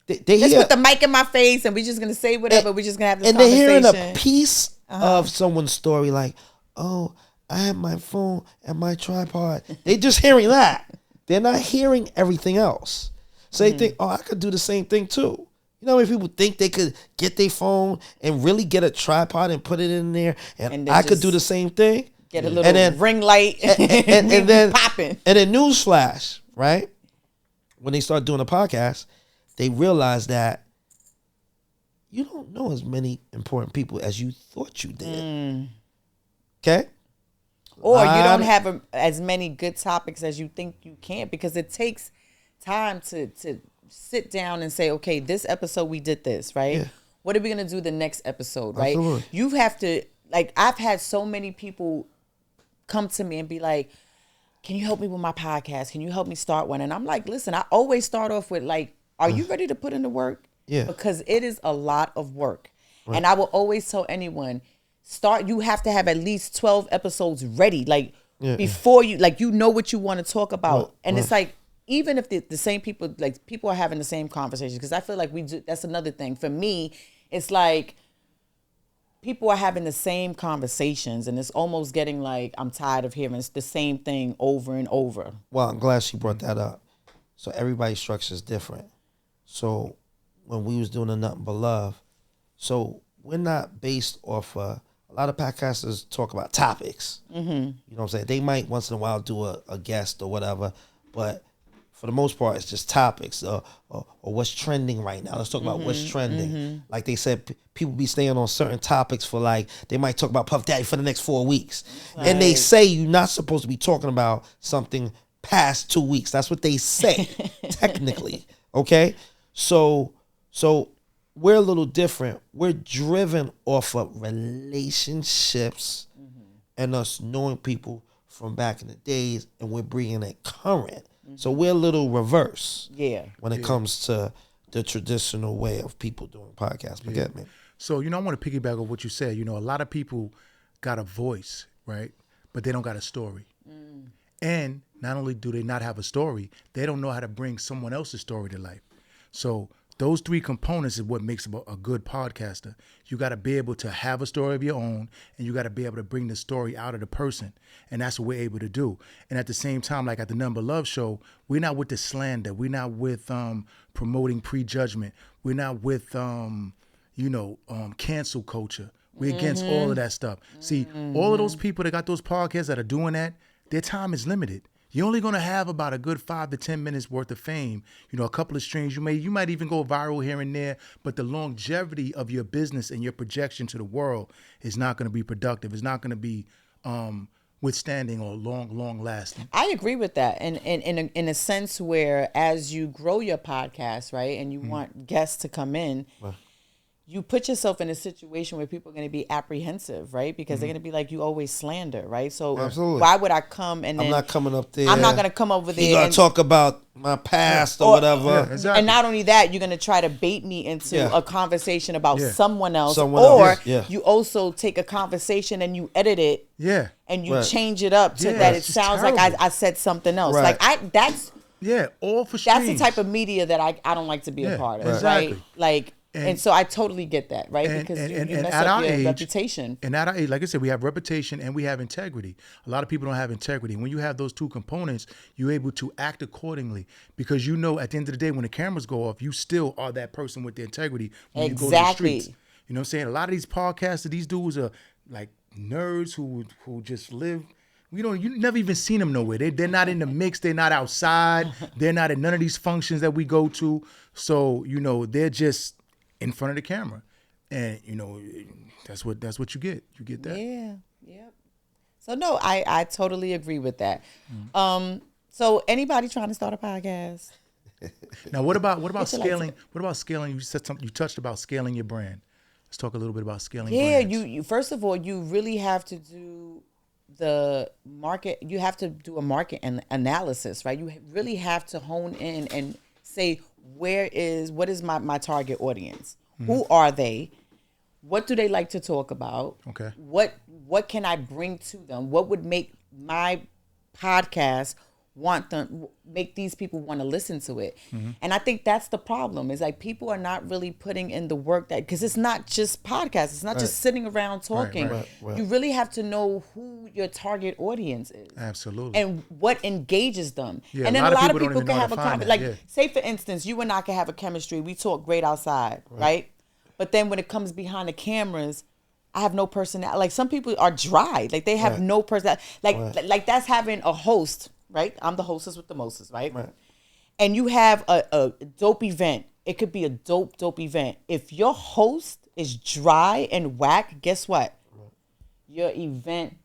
they just hear, put the mic in my face and we're just gonna say whatever. We're just gonna have this and conversation. they're hearing a piece of someone's story, like, oh, I have my phone and my tripod. They just hearing that. They're not hearing everything else. So they think, oh, I could do the same thing too. You know how many people think they could get their phone and really get a tripod and put it in there, and I could do the same thing? Get a little ring light and then popping. And then newsflash, right? When they start doing a podcast, they realize that you don't know as many important people as you thought you did. Okay? Or you don't have as many good topics as you think you can, because it takes time to sit down and say, okay, this episode we did this, right? Yeah. What are we going to do the next episode, right? Absolutely. You have to, like, I've had so many people come to me and be like, can you help me with my podcast? Can you help me start one? And I'm like, listen, I always start off with, like, are you ready to put in the work? Yeah. Because it is a lot of work. Right. And I will always tell anyone, you have to have at least 12 episodes ready. Like, before you, like, you know what you want to talk about. Right. And it's like, even if the same people, like, people are having the same conversation, because I feel like that's another thing. For me, it's like, people are having the same conversations, and it's almost getting like, I'm tired of hearing the same thing over and over. Well, I'm glad she brought that up. So everybody's structure is different. So when we was doing the Nothing But Love, so we're not based off a lot of podcasters talk about topics. You know what I'm saying? They might once in a while do a guest or whatever, but for the most part, it's just topics or what's trending right now. Let's talk about what's trending. Like they said, people be staying on certain topics for, like, they might talk about Puff Daddy for the next 4 weeks. Right. And they say you're not supposed to be talking about something past 2 weeks. That's what they say, technically. Okay? So we're a little different. We're driven off of relationships and us knowing people from back in the days, and we're bringing it current. So we're a little reverse when it comes to the traditional way of people doing podcasts. But get me. So, I want to piggyback on what you said. A lot of people got a voice, right? But they don't got a story. And not only do they not have a story, they don't know how to bring someone else's story to life. So those three components is what makes a good podcaster. You got to be able to have a story of your own, and you got to be able to bring the story out of the person. And that's what we're able to do. And at the same time, like at the Nothing But Love show, we're not with the slander. We're not with promoting prejudgment. We're not with, cancel culture. We're against all of that stuff. See, all of those people that got those podcasts that are doing that, their time is limited. You're only going to have about a good 5 to 10 minutes worth of fame. A couple of streams. You might even go viral here and there, but the longevity of your business and your projection to the world is not going to be productive. It's not going to be withstanding or long lasting. I agree with that. And in a sense where, as you grow your podcast, right, and you want guests to come in, you put yourself in a situation where people are going to be apprehensive, right? Because they're going to be like, you always slander, right? So Absolutely. why would I come and then... I'm not coming up there. I'm not going to come over there. You're going to talk about my past or whatever. Yeah, exactly. And not only that, you're going to try to bait me into a conversation about someone else. Yeah. You also take a conversation and you edit it. Yeah. And you change it up to that it sounds like I said something else. Right. Like that's... Yeah, all for streams. That's the type of media that I don't like to be a part of, exactly. right? Like, and so I totally get that, right? Because you mess up your reputation. And at our age, like I said, we have reputation and we have integrity. A lot of people don't have integrity. When you have those two components, you're able to act accordingly because you know at the end of the day, when the cameras go off, you still are that person with the integrity when you go to the streets. You know what I'm saying? A lot of these podcasters, these dudes are like nerds who just live. You never even seen them nowhere. They're not in the mix. They're not outside. They're not at none of these functions that we go to. So, they're just in front of the camera. And, that's what you get. You get that. Yeah. Yep. So, no, I totally agree with that. So anybody trying to start a podcast? Now, what about scaling? What about scaling? You said something. You touched about scaling your brand. Let's talk a little bit about scaling. Yeah, brands. you first of all, you really have to do the market. You have to do a market analysis, right? You really have to hone in and say what is my target audience? Who are they? What do they like to talk about? Okay. What can I bring to them? What would make my podcast make these people want to listen to it? And I think that's the problem, is like people are not really putting in the work because it's not just podcasts. It's not just sitting around talking. Right. You really have to know who your target audience is. Absolutely. And what engages them. Yeah, and then a lot of don't people even can know have how a to find comment. that, Like, say for instance, you and I can have a chemistry. We talk great outside, right? But then when it comes behind the cameras, I have no personality. Like, some people are dry. Like, they have no personality. Like that's having a host, right? I'm the hostess with the mostest, right? And you have a dope event. It could be a dope event. If your host is dry and whack, guess what? Your event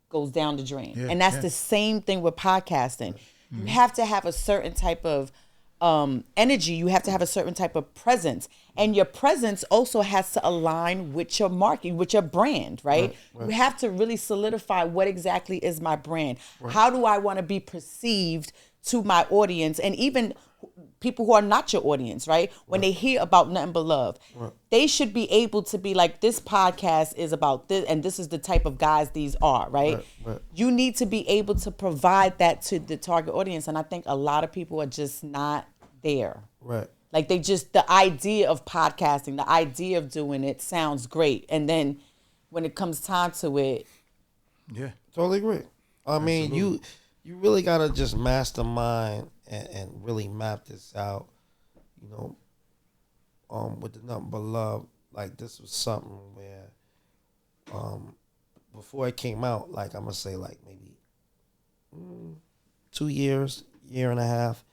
goes down the drain. And that's the same thing with podcasting. You have to have a certain type of energy. You have to have a certain type of presence. And your presence also has to align with your marketing, with your brand, right? You have to really solidify what exactly is my brand. How do I want to be perceived to my audience, and even people who are not your audience, right? When they hear about Nothing But Love, they should be able to be like, this podcast is about this, and this is the type of guys these are, right? You need to be able to provide that to the target audience, and I think a lot of people are just not there. Like, the idea of podcasting, the idea of doing it sounds great, and then when it comes time to it, totally agree. I mean, you really gotta just mastermind and really map this out. With the Nothing But Love, like, this was something where, before it came out, like, I'm gonna say like maybe 2 years, year and a half,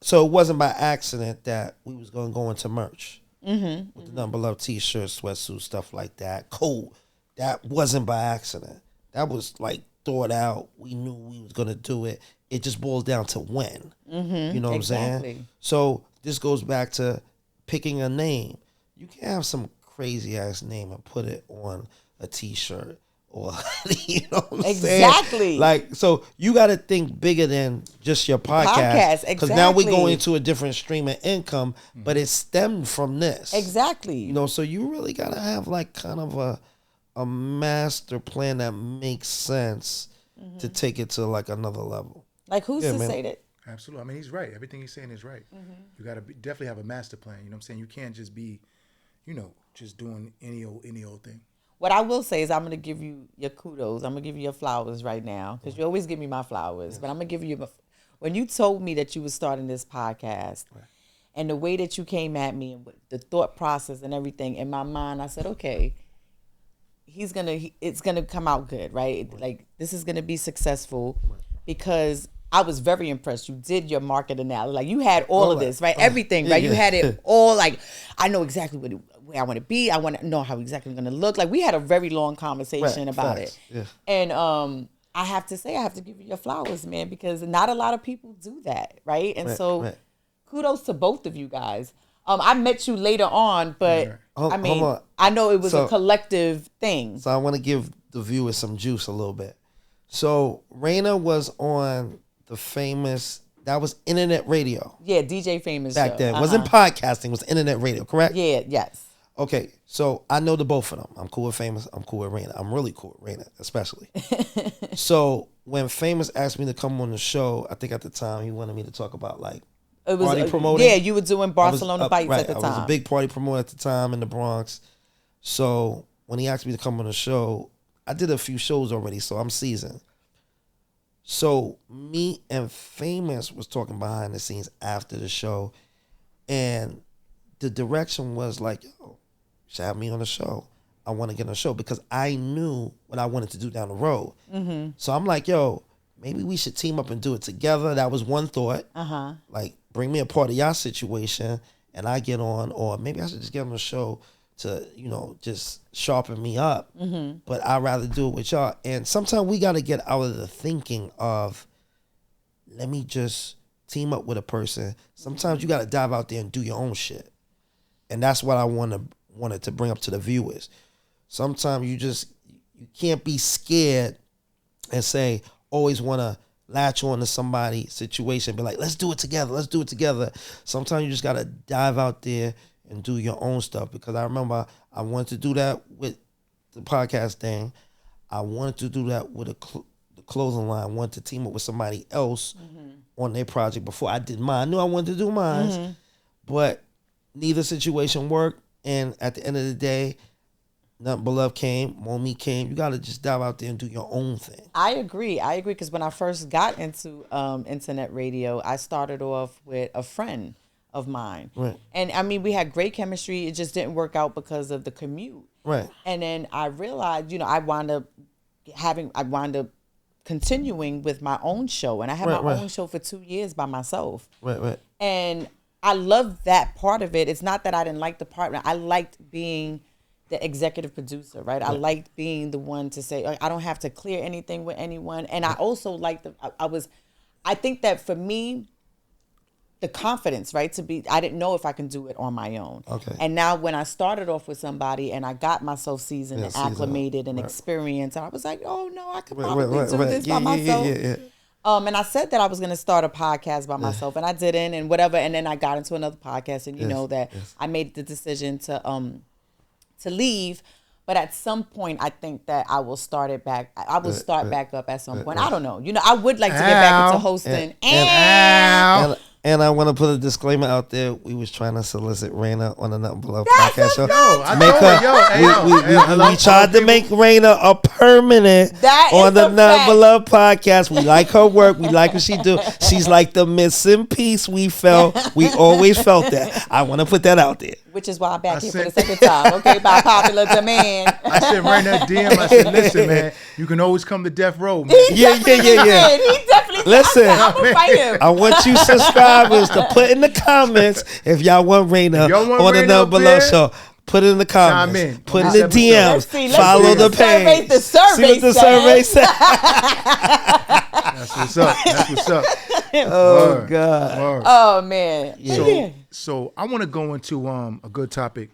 so it wasn't by accident that we was gonna go into merch with the Nothing But Love t-shirts, sweatsuits, stuff like that. Cool. That wasn't by accident. That was like thought out. We knew we was gonna do it. It just boils down to when. You know what I'm saying? So this goes back to picking a name. You can't have some crazy ass name and put it on a t-shirt. Or, you know what I'm saying? Like, so you got to think bigger than just your podcast. Because now we're going into a different stream of income, but it stemmed from this. So you really got to have like kind of a master plan that makes sense to take it to like another level. Like, who's to say that? Absolutely. I mean, he's right. Everything he's saying is right. You got to definitely have a master plan. You know what I'm saying? You can't just be, just doing any old thing. What I will say is, I'm going to give you your kudos. I'm going to give you your flowers right now, because you always give me my flowers. But I'm going to give you when you told me that you were starting this podcast, and the way that you came at me and the thought process and everything, in my mind, I said, okay, it's going to come out good, right? Like, this is going to be successful, because I was very impressed. You did your market analysis. Like, you had all of this, right? Everything, right? You had it all. Like, I know exactly where I want to be. I want to know how exactly I'm going to look. Like, we had a very long conversation about it. And I have to say, I have to give you your flowers, man, because not a lot of people do that, right? And kudos to both of you guys. I met you later on, but Hold on. I know it was So- a collective thing. So I want to give the viewers some juice a little bit. So Raina was on the famous, that was internet radio Yeah, DJ Famous back show. then. It wasn't podcasting, it was internet radio, correct? Yeah, yes. Okay, so I know the both of them. I'm cool with Famous. I'm cool with Raina. I'm really cool with Raina, especially. So when Famous asked me to come on the show, I think at the time he wanted me to talk about like It was party promoting. Yeah, you were doing Barcelona Bites at the time. I was a big party promoter at the time in the Bronx. So when he asked me to come on the show, I did a few shows already, so I'm seasoned. So me and Famous was talking behind the scenes after the show, and the direction was like, yo, you should have me on the show. I want to get on the show because I knew what I wanted to do down the road. Mm-hmm. So I'm like, yo, maybe we should team up and do it together. That was one thought. Like, bring me a part of y'all situation and I get on, or maybe I should just get on the show to, you know, just sharpen me up. Mm-hmm. But I'd rather do it with y'all. And sometimes we got to get out of the thinking of, let me just team up with a person. Sometimes you got to dive out there and do your own shit. And that's what I wanted to bring up to the viewers. Sometimes you can't be scared and say, always want to latch on to somebody's situation, be like, let's do it together. Sometimes you just got to dive out there and do your own stuff, because I remember I wanted to do that with the podcast thing. I wanted to do that with the clothing line. I wanted to team up with somebody else on their project before I did mine. I knew I wanted to do mine, but neither situation worked. And at the end of the day, NuttinButLuv came, Momi came. You got to just dive out there and do your own thing. I agree because when I first got into internet radio, I started off with a friend of mine. Right. And I mean, we had great chemistry. It just didn't work out because of the commute. Right. And then I realized, you know, I wound up continuing with my own show. And I had my own show for 2 years by myself. Right. And I loved that part of it. It's not that I didn't like the partner. I liked being the executive producer, right? I liked being the one to say, I don't have to clear anything with anyone. And I also liked I think that for me, the confidence, right? I didn't know if I can do it on my own. Okay. And now when I started off with somebody and I got myself seasoned and acclimated and experienced, and I was like, oh no, I could probably do this by myself. And I said that I was going to start a podcast by myself, and I didn't, and whatever. And then I got into another podcast, and you know that I made the decision to leave. But at some point, I think that I will start it back. I will start back up at some point. I don't know. You know, I would like to get back into hosting. And I want to put a disclaimer out there. We was trying to solicit Raina on the NuttinButLuv podcast show. We tried to make Raina a permanent on the NuttinButLuv podcast. We like her work. We like what she do. She's like the missing piece we always felt that. I want to put that out there. Which is why I'm back here for the second time, okay, by popular demand. I said right now, DM, I said, listen, man, you can always come to Death Row, man. Yeah. He definitely listen, I'm going to fight him. I want you subscribers to put in the comments if y'all want Raina on the NuttinButLuv show. Put it in the comments. Put in the DMs. Let's follow the page. See what the survey says. That's what's up. Oh, Word. God. Word. Oh, man. So I want to go into a good topic,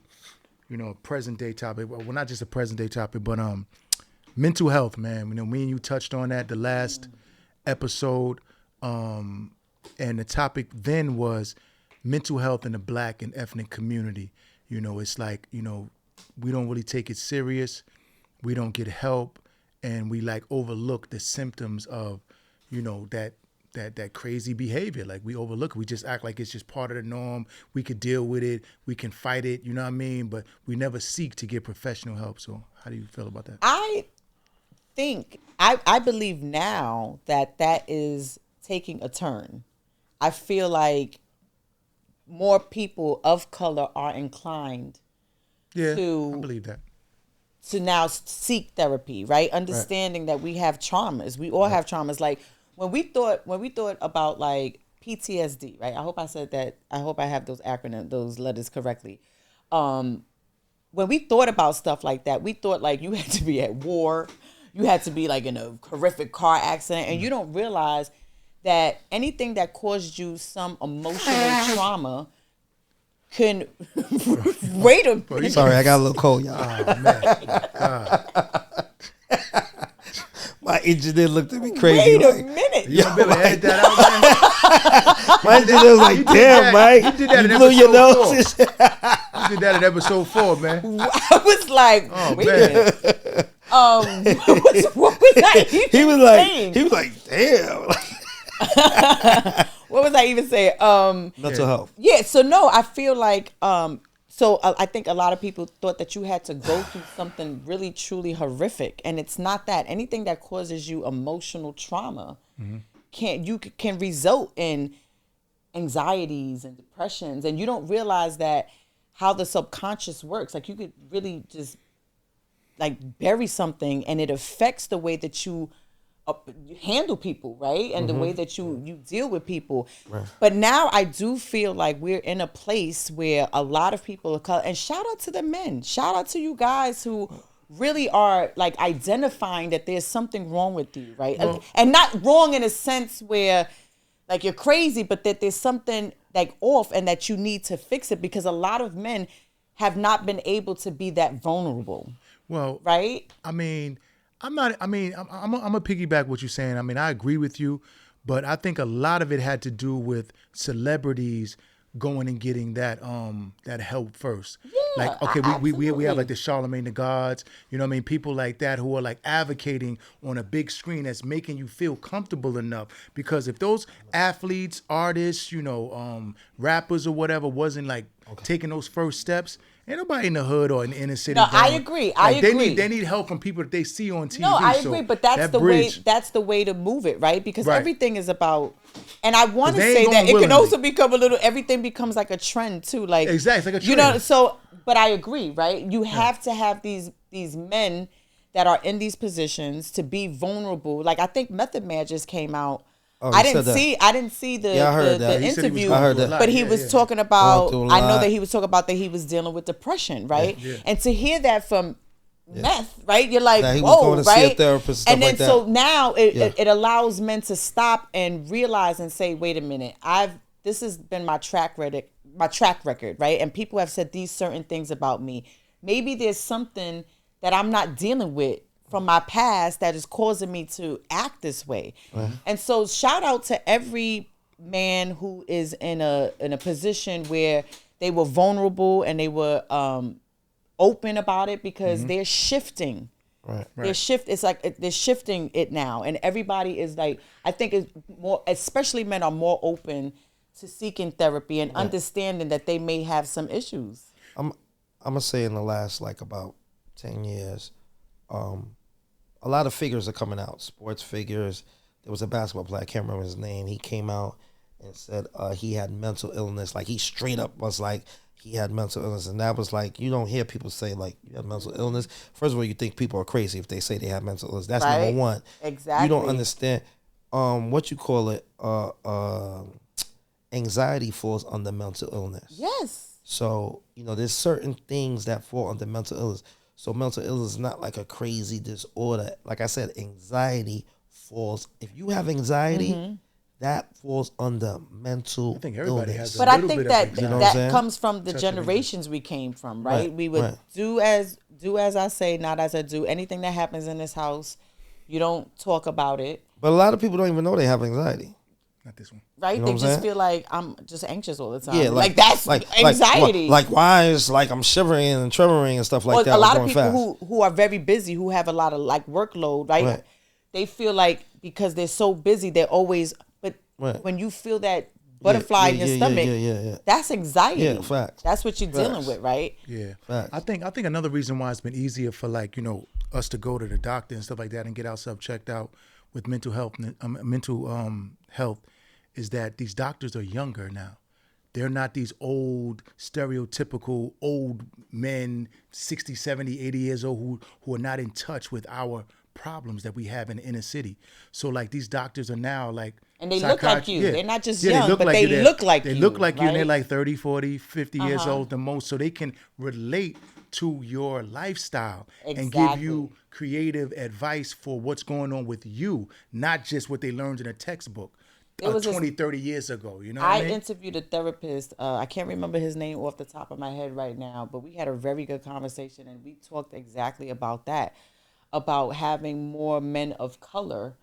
you know, a present day topic. Well, not just a present day topic, but mental health, man. You know, me and you touched on that the last episode, and the topic then was mental health in the Black and ethnic community. You know, it's like, you know, we don't really take it serious. We don't get help, and we like overlook the symptoms of, you know, that crazy behavior. Like we overlook it. We just act like it's just part of the norm. We could deal with it. We can fight it. You know what I mean? But we never seek to get professional help. So how do you feel about that? I think, I believe now that is taking a turn. I feel like more people of color are inclined I believe that. To now seek therapy, right? Understanding that we have traumas. We all have traumas. Like when we thought about like PTSD, right? I hope I said that. I hope I have those letters correctly. When we thought about stuff like that, we thought like you had to be at war, you had to be like in a horrific car accident, and you don't realize that anything that caused you some emotional trauma can wait a minute. Sorry, I got a little cold, y'all. Oh man, My engineer looked at me crazy. Wait a like, minute. you gonna be able to edit that out, man? my engineer was like, "Damn, Mike, He did that in you blew your episode nose." You did that in episode 4, man. I was like, Oh, wait man. a minute. What was I even He was saying? like, "Damn." What was I even saying? Mental health. Yeah, so no, I feel like I think a lot of people thought that you had to go through something really truly horrific, and it's not that. Anything that causes you emotional trauma can result in anxieties and depressions, and you don't realize that how the subconscious works. Like you could really just like bury something, and it affects the way that you handle people, right? And the way that you deal with people. Right. But now I do feel like we're in a place where a lot of people are and shout out to the men. Shout out to you guys who really are like identifying that there's something wrong with you, right? Well, and not wrong in a sense where like you're crazy, but that there's something like off and that you need to fix it, because a lot of men have not been able to be that vulnerable. Well, right? I mean, I'm gonna piggyback what you're saying. I mean, I agree with you, but I think a lot of it had to do with celebrities going and getting that help first. Yeah, like, okay, we have like the Charlemagne the Gods, you know what I mean? People like that who are like advocating on a big screen that's making you feel comfortable enough. Because if those athletes, artists, rappers or whatever wasn't like taking those first steps, ain't nobody in the hood or in the inner city. No, I agree. I agree. They need help from people that they see on TV. No, I agree, but that's the bridge. way. That's the way to move it, right? Because everything is about. And I want to say that it willingly. can also become a little. Everything becomes like a trend too, like exactly like a trend. So, but I agree, right? You have to have these men that are in these positions to be vulnerable. Like I think Method Man just came out. Oh, I didn't see the interview, I heard that. But he was talking about. I know that he was talking about that he was dealing with depression, right? Yeah. And to hear that from Meth, right? You're like, he whoa, was going to right? see a therapist, stuff and then like that. so now it allows men to stop and realize and say, wait a minute, this has been my track record, right? And people have said these certain things about me. Maybe there's something that I'm not dealing with from my past that is causing me to act this way. Right. And so shout out to every man who is in a position where they were vulnerable and they were open about it, because they're shifting. Right. It's like they're shifting it now, and everybody is like, I think it's more, especially men are more open to seeking therapy and understanding that they may have some issues. I'm gonna say in the last like about 10 years, a lot of figures are coming out, sports figures. There was a basketball player, I can't remember his name. He came out and said he had mental illness. Like he straight up was like he had mental illness, and that was like, you don't hear people say like you have mental illness. First of all, you think people are crazy if they say they have mental illness. That's right. number one. Exactly. You don't understand what you call it. Anxiety falls under mental illness. Yes. So there's certain things that fall under mental illness. So mental illness is not like a crazy disorder. Like I said, anxiety falls. If you have anxiety, that falls under mental illness. I think everybody has. But I think that that comes from the generations we came from, right? We would do as I say, not as I do. Anything that happens in this house, you don't talk about it. But a lot of people don't even know they have anxiety. Not this one. Right? You know They what just I'm feel like I'm just anxious all the time. Yeah, like that's anxiety. Like why is like I'm shivering and tremoring and stuff like that. A lot of people who are very busy, who have a lot of like workload, right? They feel like because they're so busy, they're always. But when you feel that butterfly in your stomach, that's anxiety. Yeah, facts. That's what you're dealing with, right? Yeah, facts. I think another reason why it's been easier for like us to go to the doctor and stuff like that and get ourselves checked out with mental health is that these doctors are younger now. They're not these old, stereotypical old men, 60, 70, 80 years old who are not in touch with our problems that we have in the inner city. So like these doctors are now like, and they look like you. Yeah. They're not just they young, look but like they look like you. They look like you, right? and they're like 30, 40, 50 years old the most. So they can relate to your lifestyle and give you creative advice for what's going on with you, not just what they learned in a textbook. It was 20, 30 years ago. You know what I I mean? interviewed a therapist. I can't remember his name off the top of my head right now, but we had a very good conversation, and we talked exactly about that, about having more men of color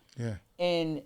in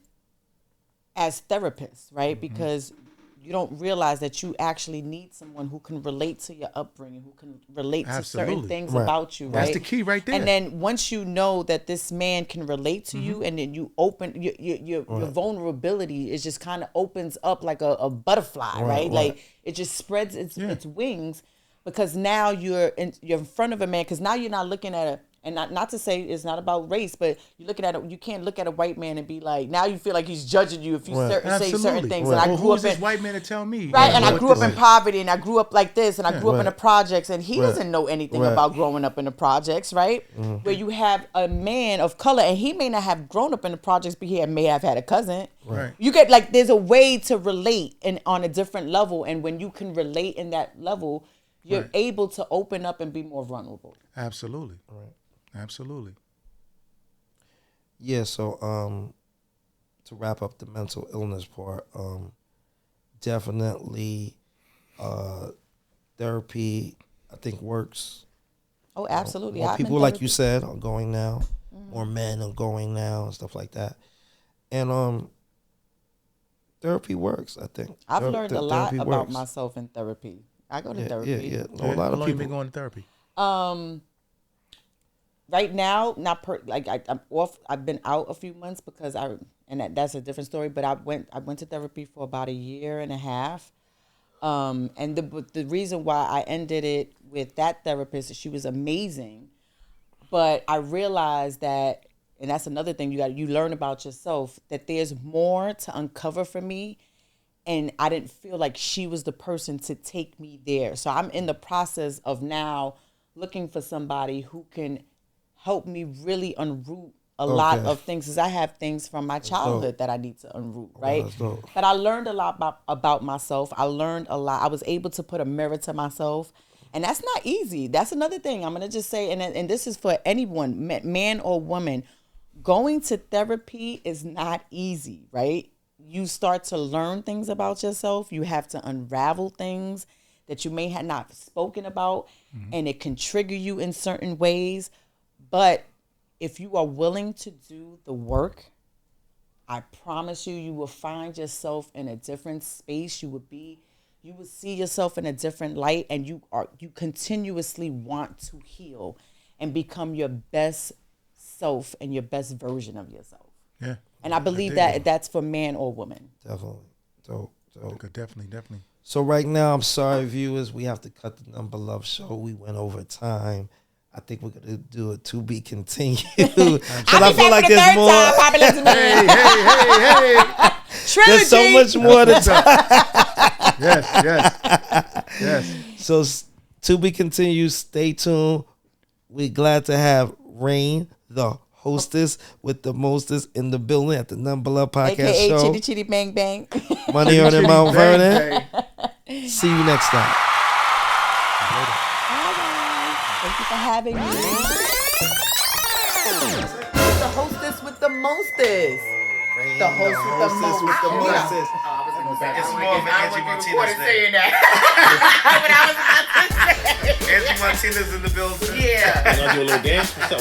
as therapists, right? Because you don't realize that you actually need someone who can relate to your upbringing, who can relate to certain things about you, right? That's the key right there. And then once you know that this man can relate to you, and then you open your vulnerability, is just kind of opens up like a butterfly, right? Like it just spreads its wings, because now you're in front of a man, because now you're not looking at a. And not to say it's not about race, but you're looking at it. You can't look at a white man and be like, now you feel like he's judging you if you say certain things. Right. And I grew up this in white man to tell me? right, and I grew up in poverty, and I grew up like this, and I grew up in the projects, and he doesn't know anything about growing up in the projects, right? Where you have a man of color, and he may not have grown up in the projects, but he may have had a cousin. Right. You get like there's a way to relate and on a different level, and when you can relate in that level, you're able to open up and be more vulnerable. Absolutely. Right. Absolutely. Yeah, so to wrap up the mental illness part, definitely therapy, I think, works. Oh, absolutely. More people, like you said, are going now. More men are going now and stuff like that. And therapy works, I think. I've learned a lot about myself in therapy. I go to therapy. Yeah. A lot of people. How long you been going to therapy? Right now, I'm off. I've been out a few months because that's a different story. But I went to therapy for about a year and a half. And the reason why I ended it with that therapist, she was amazing. But I realized that, and that's another thing you learn about yourself, that there's more to uncover for me. And I didn't feel like she was the person to take me there. So I'm in the process of now looking for somebody who can help me really unroot a lot of things, because I have things from my childhood that I need to unroot, right? But I learned a lot about myself. I learned a lot. I was able to put a mirror to myself, and that's not easy. That's another thing I'm going to just say, and this is for anyone, man or woman. Going to therapy is not easy, right? You start to learn things about yourself. You have to unravel things that you may have not spoken about, and it can trigger you in certain ways. But if you are willing to do the work, I promise you will find yourself in a different space. You will see yourself in a different light, and you continuously want to heal and become your best self and your best version of yourself. Yeah. And I believe that's for man or woman. Definitely. So okay, definitely. So right now, I'm sorry, viewers, we have to cut the NuttinButLuv show. We went over time. I think we're gonna do a to be continued. I feel like there's more. Hey. There's so much more to talk. Yes. So to be continued. Stay tuned. We're glad to have Rain, the hostess with the mostest in the building at the NuttinButLuv podcast AKA show. Chitty Chitty Bang Bang. Money on in Mount Vernon. See you next time. Thank you for having me. It's the hostess with the mostest. The host with the mostest. It's more of an Angie Martinez thing. But I was about to say. Angie Martinez in the building. Yeah. You gonna do a little dance? What's up?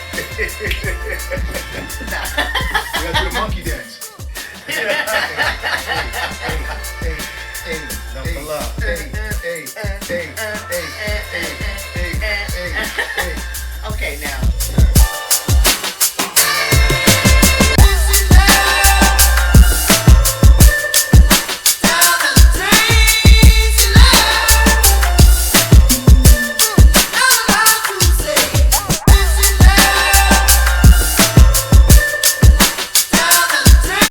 You gotta do the monkey dance. NuttinButLuv. Hey.